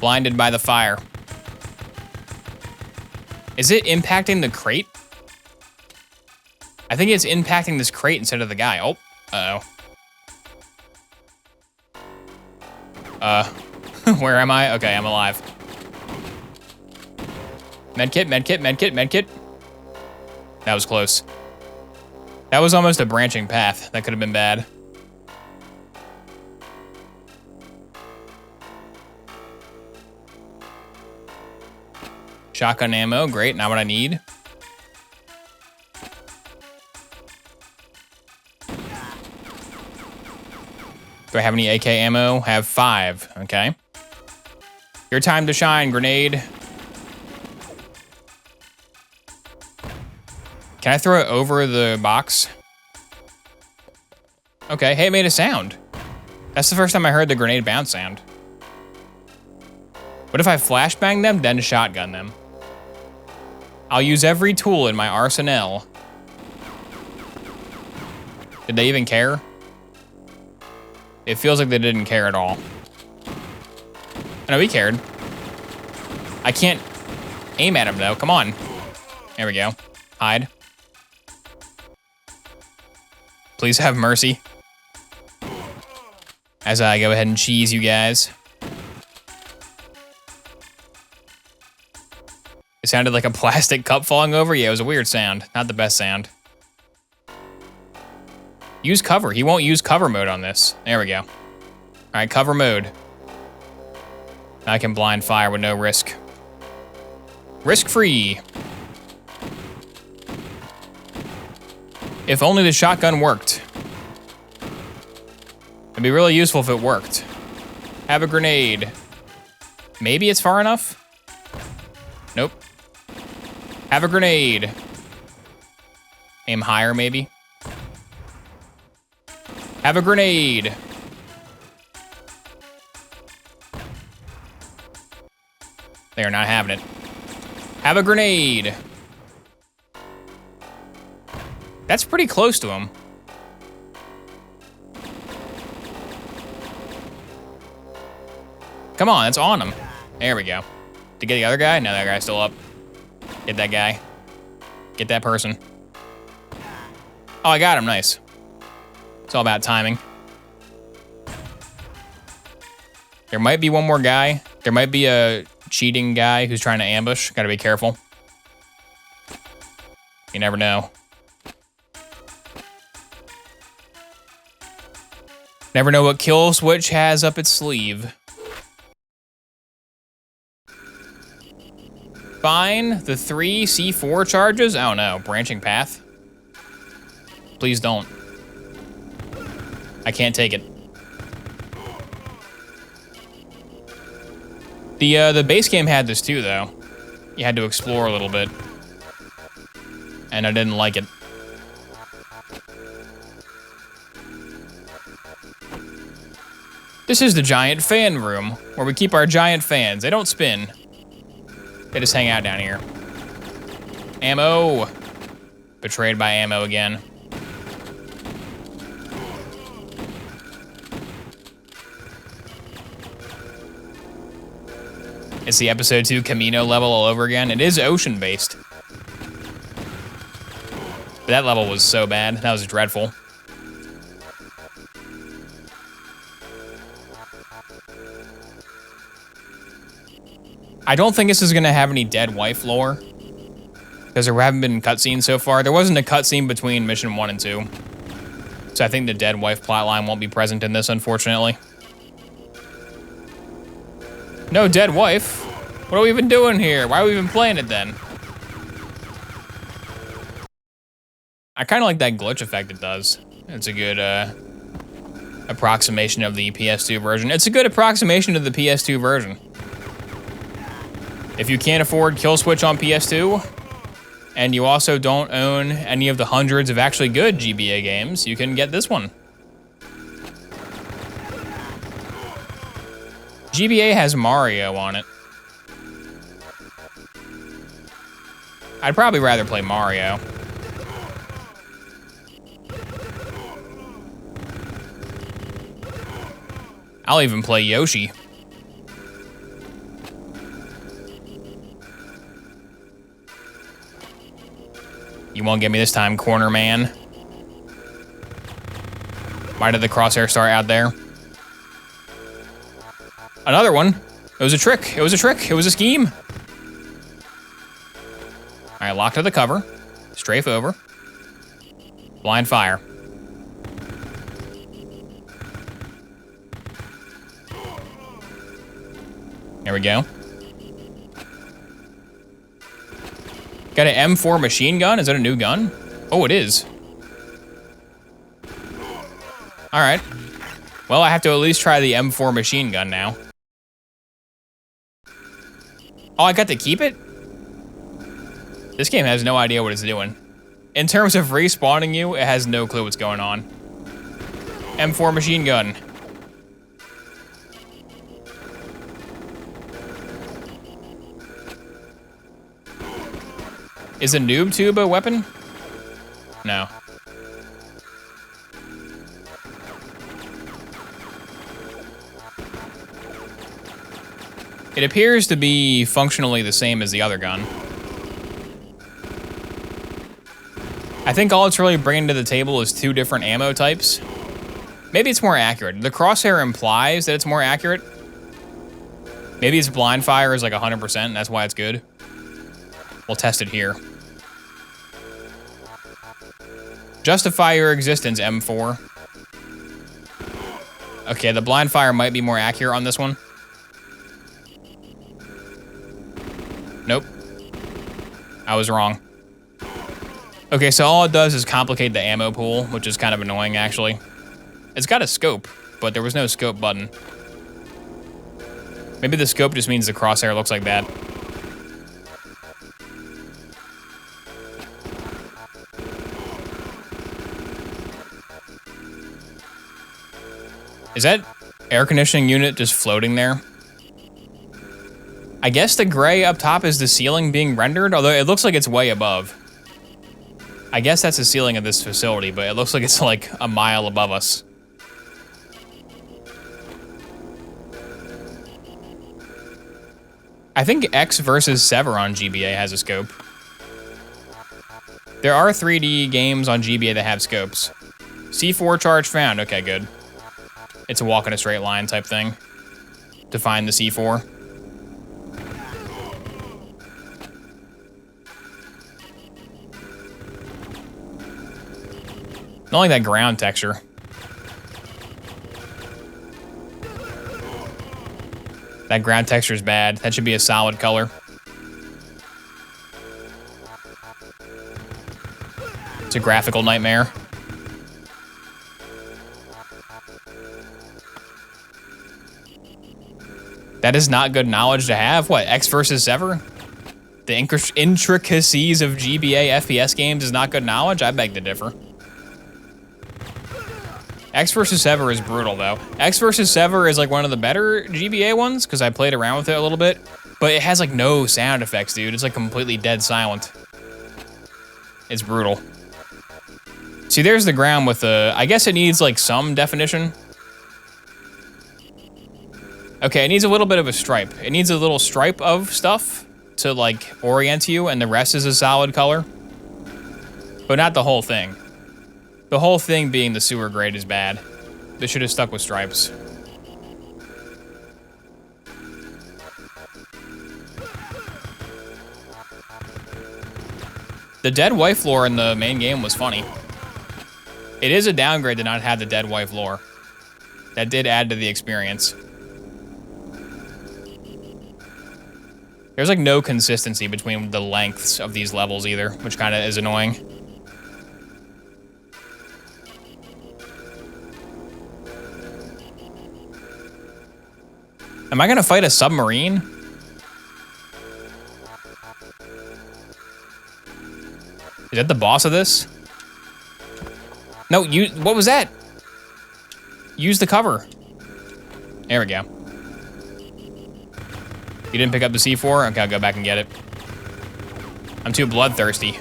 Blinded by the fire. Is it impacting the crate? I think it's impacting this crate instead of the guy. Oh, where am I? Okay, I'm alive. Medkit, medkit, medkit, medkit. That was close. That was almost a branching path. That could have been bad. Shotgun ammo, great, not what I need. Do I have any AK ammo? Have 5, okay. Your time to shine, grenade. Can I throw it over the box? Okay, hey, it made a sound. That's the first time I heard the grenade bounce sound. What if I flashbang them, then shotgun them? I'll use every tool in my arsenal. Did they even care? It feels like they didn't care at all. No, he cared. I can't aim at him though, come on. There we go, hide. Please have mercy. As I go ahead and cheese you guys. It sounded like a plastic cup falling over. Yeah, it was a weird sound. Not the best sound. Use cover. He won't use cover mode on this. There we go. All right, cover mode. I can blind fire with no risk. Risk-free. If only the shotgun worked. It'd be really useful if it worked. Have a grenade. Maybe it's far enough? Nope. Have a grenade. Aim higher, maybe. Have a grenade. They are not having it. Have a grenade. That's pretty close to him. Come on, it's on him. There we go. To get the other guy? No, that guy's still up. Get that guy. Get that person. Oh, I got him, nice. It's all about timing. There might be one more guy. There might be a cheating guy who's trying to ambush. Gotta be careful. You never know. Never know what Kill Switch has up its sleeve. Fine, the 3 C4 charges? Oh no, branching path? Please don't. I can't take it. The base game had this too, though. You had to explore a little bit. And I didn't like it. This is the giant fan room, where we keep our giant fans. They don't spin. They just hang out down here. Ammo! Betrayed by ammo again. It's the episode 2 Camino level all over again. It is ocean-based. But that level was so bad. That was dreadful. I don't think this is gonna have any dead wife lore, because there haven't been cutscenes so far. There wasn't a cutscene between mission 1 and 2. So I think the dead wife plotline won't be present in this, unfortunately. No dead wife? What are we even doing here? Why are we even playing it then? I kind of like that glitch effect it does. It's a good approximation of the PS2 version. It's a good approximation of the PS2 version. If you can't afford Kill Switch on PS2, and you also don't own any of the hundreds of actually good GBA games, you can get this one. GBA has Mario on it. I'd probably rather play Mario. I'll even play Yoshi. You won't get me this time, corner man. Why did the crosshair start out there? Another one. It was a trick. It was a trick. It was a scheme. All right, lock to the cover. Strafe over. Blind fire. There we go. Got an M4 machine gun? Is that a new gun? Oh, it is. All right. Well, I have to at least try the M4 machine gun now. Oh, I got to keep it? This game has no idea what it's doing. In terms of respawning you, it has no clue what's going on. M4 machine gun. Is a noob tube a weapon? No. It appears to be functionally the same as the other gun. I think all it's really bringing to the table is 2 different ammo types. Maybe it's more accurate. The crosshair implies that it's more accurate. Maybe its blind fire is like 100%, and that's why it's good. We'll test it here. Justify your existence, M4. Okay, the blind fire might be more accurate on this one. Nope. I was wrong. Okay, so all it does is complicate the ammo pool, which is kind of annoying, actually. It's got a scope, but there was no scope button. Maybe the scope just means the crosshair looks like that. Is that air conditioning unit just floating there? I guess the gray up top is the ceiling being rendered, although it looks like it's way above. I guess that's the ceiling of this facility, but it looks like it's like a mile above us. I think X versus Sever on GBA has a scope. There are 3D games on GBA that have scopes. C4 charge found. Okay, good. It's a walk in a straight line type thing to find the C4. Not like that ground texture. That ground texture is bad. That should be a solid color. It's a graphical nightmare. That is not good knowledge to have. What, X versus Sever? The intricacies of GBA FPS games is not good knowledge? I beg to differ. X versus Sever is brutal, though. X versus Sever is like one of the better GBA ones, because I played around with it a little bit, but it has like no sound effects, dude. It's like completely dead silent. It's brutal. See, there's the ground with the... I guess it needs like some definition. Okay, it needs a little bit of a stripe. It needs a little stripe of stuff to like orient you, and the rest is a solid color. But not the whole thing. The whole thing being the sewer grade is bad. They should have stuck with stripes. The dead wife lore in the main game was funny. It is a downgrade to not have the dead wife lore. That did add to the experience. There's like no consistency between the lengths of these levels either, which kind of is annoying. Am I gonna fight a submarine? Is that the boss of this? No, what was that? Use the cover. There we go. You didn't pick up the C4? Okay, I'll go back and get it. I'm too bloodthirsty.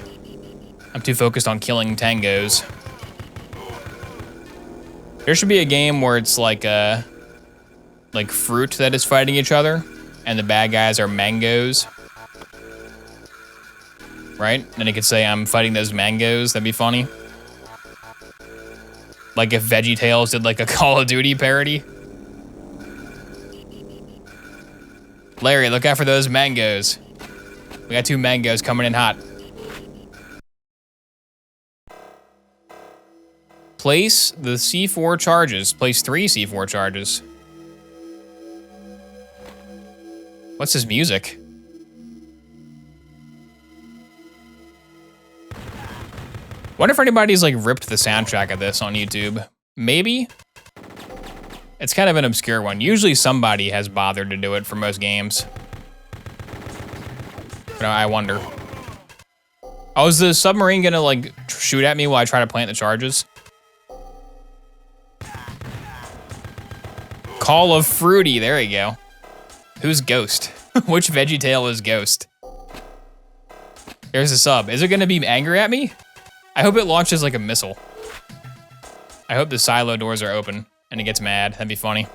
I'm too focused on killing tangos. There should be a game where it's like fruit that is fighting each other, and the bad guys are mangoes. Right? Then it could say, I'm fighting those mangoes. That'd be funny. Like if VeggieTales did like a Call of Duty parody. Larry, look out for those mangoes. We got 2 mangoes coming in hot. Place the C4 charges. Place 3 C4 charges. What's this music? Wonder if anybody's like ripped the soundtrack of this on YouTube. Maybe? It's kind of an obscure one. Usually somebody has bothered to do it for most games. But I wonder. Oh, is the submarine gonna like shoot at me while I try to plant the charges? Call of Fruity, there you go. Who's Ghost? Which VeggieTale is Ghost? There's a sub. Is it gonna be angry at me? I hope it launches like a missile. I hope the silo doors are open and it gets mad. That'd be funny.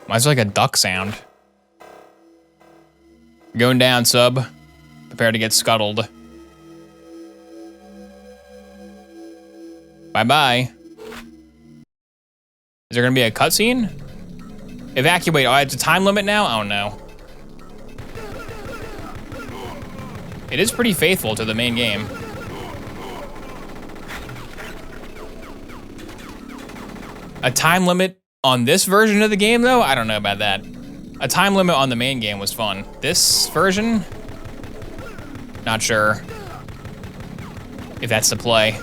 Why is there like a duck sound? Going down, sub. Prepare to get scuttled. Bye-bye. Is there gonna be a cutscene? Evacuate. Oh, it's a time limit now? Oh no. It is pretty faithful to the main game. A time limit on this version of the game, though? I don't know about that. A time limit on the main game was fun. This version? Not sure if that's the play.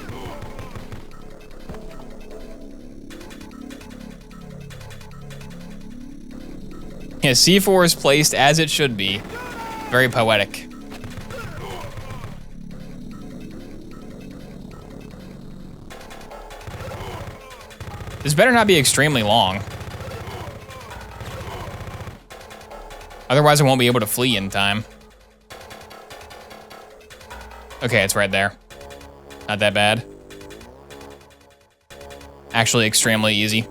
Yeah, C4 is placed as it should be. Very poetic. This better not be extremely long. Otherwise, I won't be able to flee in time. Okay, it's right there. Not that bad. Actually, extremely easy.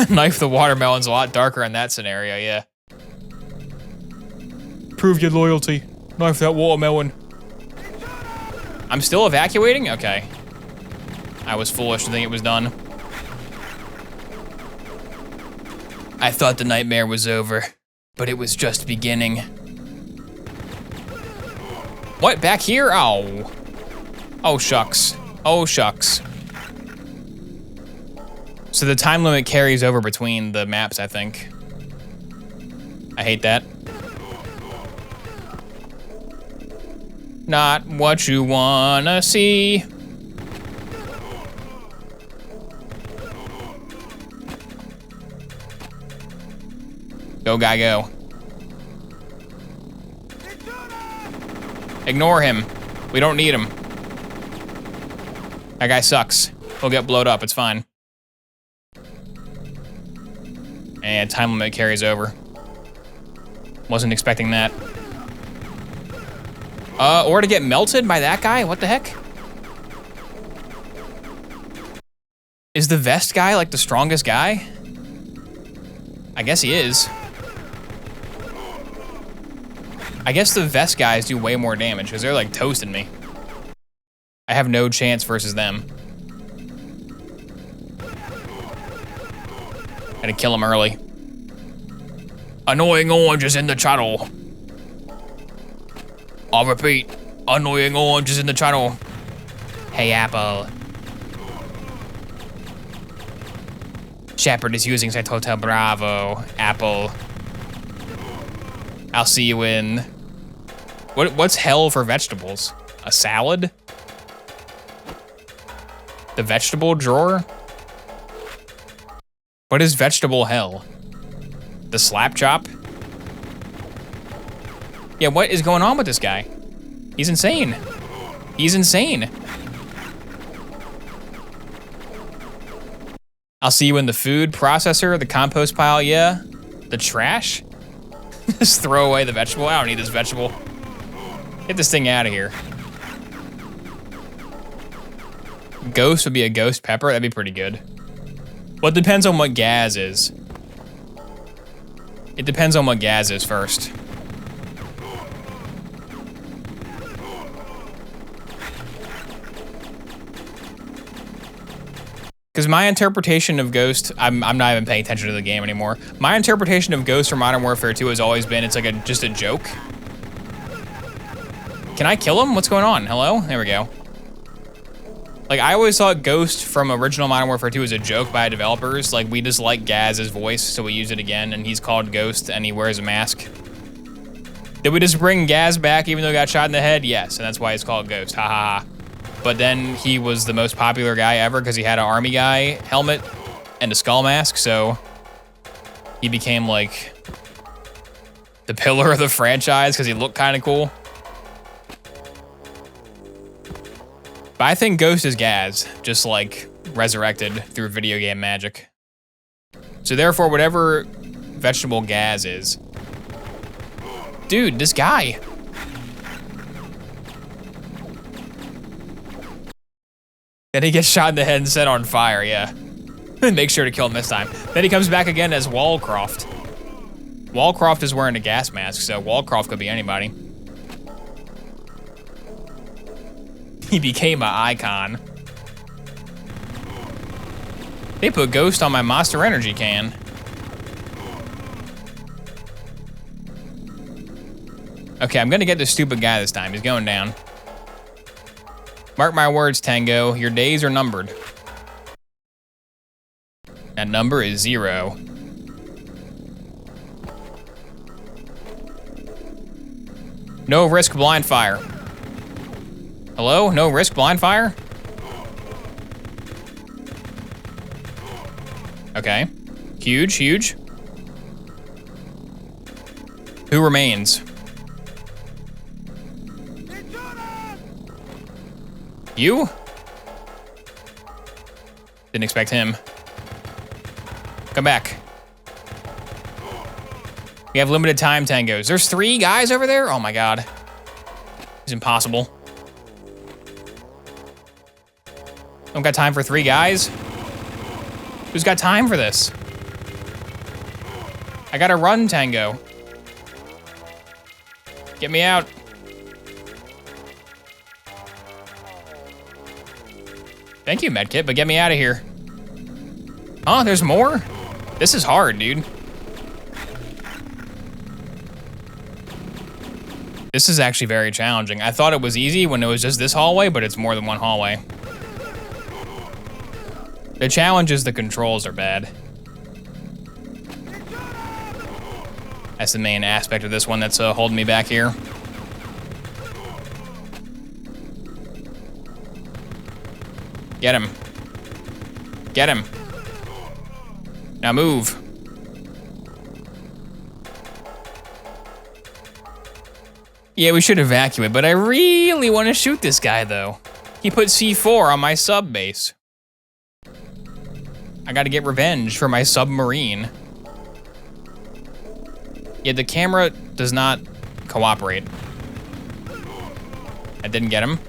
Knife the watermelon's a lot darker in that scenario, yeah. Prove your loyalty. Knife that watermelon. I'm still evacuating? Okay. I was foolish to think it was done. I thought the nightmare was over, but it was just beginning. What, back here? Oh. Oh, shucks. Oh, shucks. So the time limit carries over between the maps, I think. I hate that. Not what you wanna see. Go, guy, go. Ignore him. We don't need him. That guy sucks. He'll get blowed up, it's fine. And time limit carries over. Wasn't expecting that. Or to get melted by that guy? What the heck? Is the vest guy like the strongest guy? I guess he is. I guess the vest guys do way more damage because they're like toasting me. I have no chance versus them. Gotta kill him early. Annoying orange is in the channel. I'll repeat, annoying orange is in the channel. Hey, Apple. Shepard is using Site Hotel Bravo. Apple. I'll see you in... What's hell for vegetables? A salad? The vegetable drawer? What is vegetable hell? The slap chop? Yeah, what is going on with this guy? He's insane. He's insane. I'll see you in the food processor, the compost pile, yeah. The trash? Just throw away the vegetable. I don't need this vegetable. Get this thing out of here. Ghost would be a ghost pepper. That'd be pretty good. Well, it depends on what gas is. It depends on what gas is first. Because my interpretation of Ghost, I'm not even paying attention to the game anymore. My interpretation of Ghost from Modern Warfare 2 has always been it's like just a joke. Can I kill him? What's going on? Hello? There we go. Like, I always thought Ghost from original Modern Warfare 2 was a joke by developers. Like, we just like Gaz's voice, so we use it again, and he's called Ghost, and he wears a mask. Did we just bring Gaz back even though he got shot in the head? Yes, and that's why he's called Ghost. Ha ha ha. But then he was the most popular guy ever because he had an army guy helmet and a skull mask, so he became like the pillar of the franchise because he looked kind of cool. But I think Ghost is Gaz, just like resurrected through video game magic. So therefore, whatever vegetable Gaz is. Dude, this guy. Then he gets shot in the head and set on fire, yeah. Make sure to kill him this time. Then he comes back again as Wallcroft. Wallcroft is wearing a gas mask, so Wallcroft could be anybody. He became an icon. They put Ghost on my Monster Energy can. Okay, I'm gonna get this stupid guy this time. He's going down. Mark my words, Tango, your days are numbered. That number is 0. No risk blind fire. Hello? No risk blind fire? Okay. Huge, huge. Who remains? You? Didn't expect him. Come back. We have limited time, tangos. There's 3 guys over there? Oh my god. It's impossible. Don't got time for 3 guys? Who's got time for this? I gotta run, Tango. Get me out. Thank you, medkit, but get me out of here. Oh, there's more? This is hard, dude. This is actually very challenging. I thought it was easy when it was just this hallway, but it's more than one hallway. The challenge is the controls are bad. That's the main aspect of this one that's holding me back here. Get him. Get him. Now move. Yeah, we should evacuate, but I really want to shoot this guy, though. He put C4 on my sub base. I gotta get revenge for my submarine. Yeah, the camera does not cooperate. I didn't get him.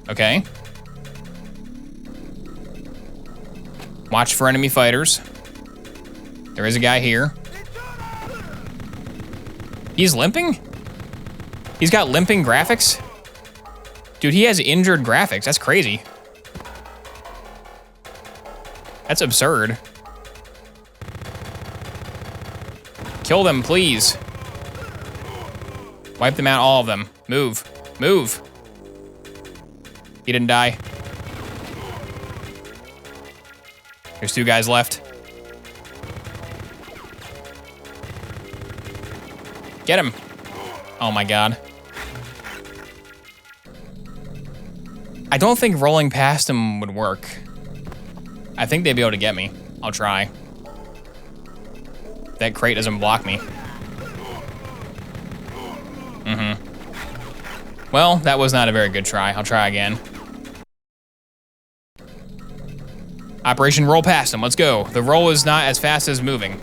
Okay. Watch for enemy fighters. There is a guy here. He's limping? He's got limping graphics? Dude, he has injured graphics. That's crazy. That's absurd. Kill them, please. Wipe them out, all of them. Move. Move. He didn't die. There's 2 guys left. Get him. Oh my god. I don't think rolling past him would work. I think they'd be able to get me. I'll try. That crate doesn't block me. Well, that was not a very good try. I'll try again. Operation roll past him. Let's go. The roll is not as fast as moving.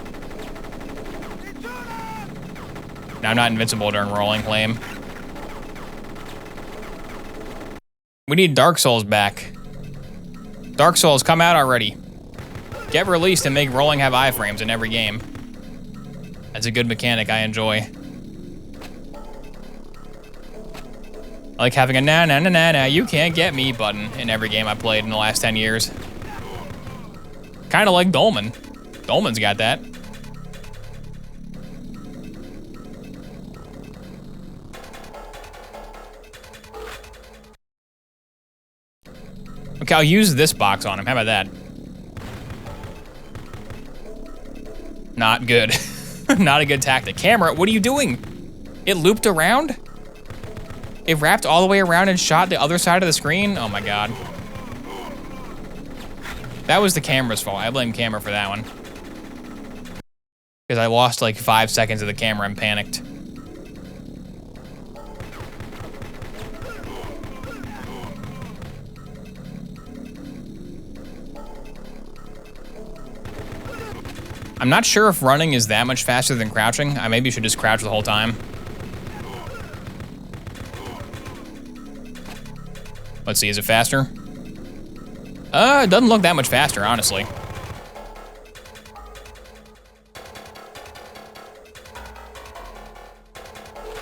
Now I'm not invincible during rolling, lame. We need Dark Souls back. Dark Souls, come out already. Get released and make rolling have iframes in every game. That's a good mechanic I enjoy. I like having a na na na na na you can't get me button in every game I played in the last 10 years. Kind of like Dolman. Dolman's got that. Okay, I'll use this box on him. How about that? Not good. Not a good tactic. Camera, what are you doing? It looped around? It wrapped all the way around and shot the other side of the screen? Oh my god. That was the camera's fault. I blame camera for that one. Because I lost like 5 seconds of the camera and panicked. I'm not sure if running is that much faster than crouching. I maybe should just crouch the whole time. Let's see, is it faster? It doesn't look that much faster, honestly. I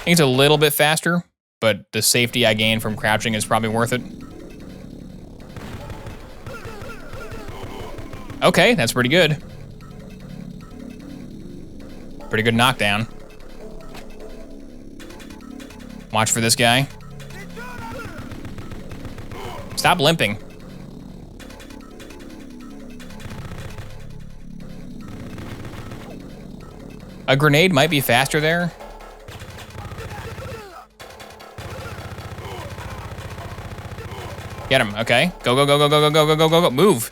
think it's a little bit faster, but the safety I gain from crouching is probably worth it. Okay, that's pretty good. Pretty good knockdown. Watch for this guy. Stop limping. A grenade might be faster there. Get him, okay. Go, go, go, go, go, go, go, go, go, go, go, move.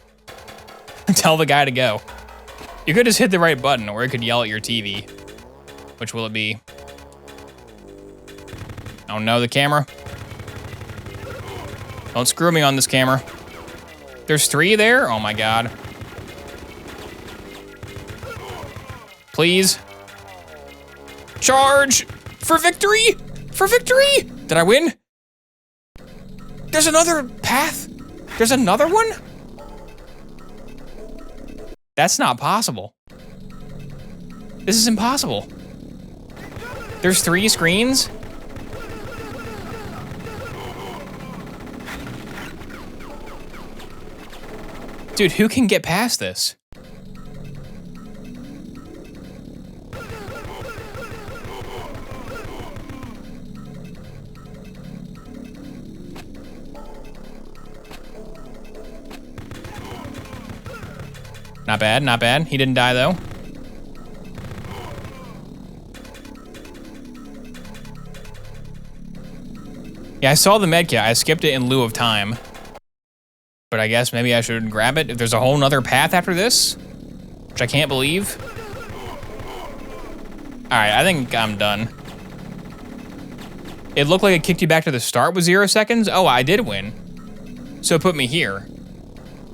Tell the guy to go. You could just hit the right button, or it could yell at your TV. Which will it be? Oh no, the camera. Don't screw me on this camera. There's 3 there? Oh my god. Please. Charge! For victory! For victory! Did I win? There's another path? There's another one? That's not possible. This is impossible. There's 3 screens? Dude, who can get past this? Not bad, not bad. He didn't die though. Yeah, I saw the medkit. I skipped it in lieu of time. But I guess maybe I should grab it if there's a whole nother path after this, which I can't believe. All right, I think I'm done. It looked like it kicked you back to the start with 0 seconds. Oh, I did win. So it put me here.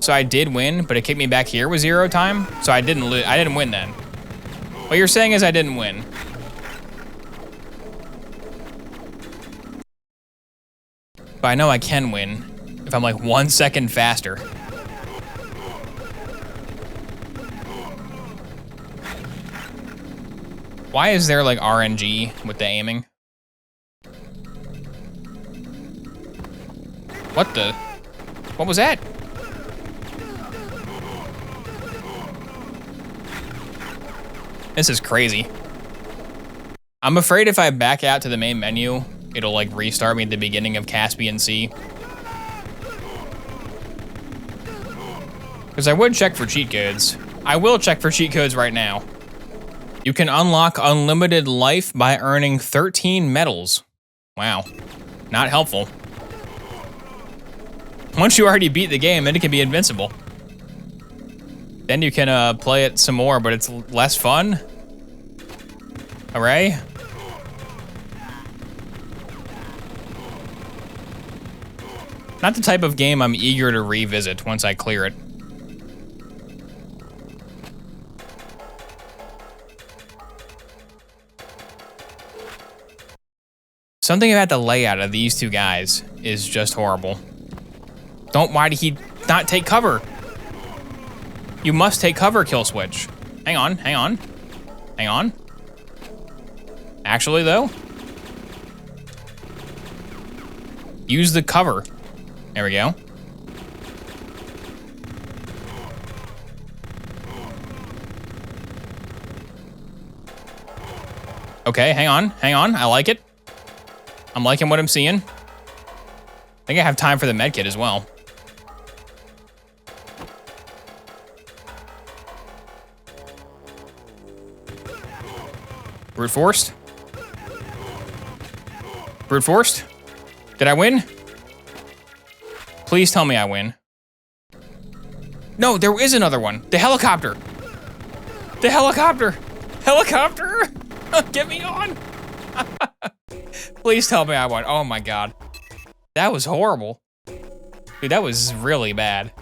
So I did win, but it kicked me back here with 0 time. So I didn't win then. What you're saying is I didn't win. But I know I can win if I'm like 1 second faster. Why is there like RNG with the aiming? What was that? This is crazy. I'm afraid if I back out to the main menu, it'll like restart me at the beginning of Caspian Sea. Because I would check for cheat codes. I will check for cheat codes right now. You can unlock unlimited life by earning 13 medals. Wow, not helpful. Once you already beat the game, then it can be invincible. Then you can play it some more, but it's less fun. Hooray. Not the type of game I'm eager to revisit once I clear it. Something about the layout of these 2 guys is just horrible. Why did he not take cover? You must take cover, kill switch. Hang on, hang on, hang on. Actually though, use the cover. There we go. Okay, hang on, I like it. I'm liking what I'm seeing. I think I have time for the medkit as well. Brute forced? Brute forced? Did I win? Please tell me I win. No, there is another one. The helicopter. The helicopter. Helicopter. Get me on. Please tell me I won. Oh my God. That was horrible. Dude, that was really bad.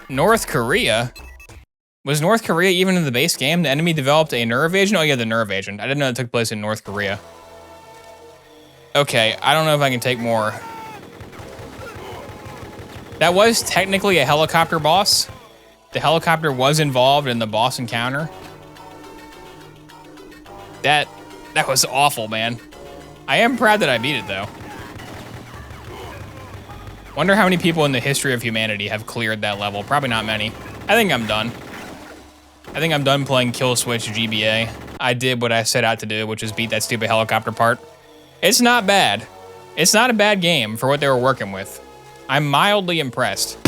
North Korea? Was North Korea even in the base game? The enemy developed a nerve agent? Oh yeah, the nerve agent. I didn't know it took place in North Korea. Okay, I don't know if I can take more. That was technically a helicopter boss. The helicopter was involved in the boss encounter. That was awful, man. I am proud that I beat it though. Wonder how many people in the history of humanity have cleared that level. Probably not many. I think I'm done. I think I'm done playing Kill Switch GBA. I did what I set out to do, which is beat that stupid helicopter part. It's not bad. It's not a bad game for what they were working with. I'm mildly impressed.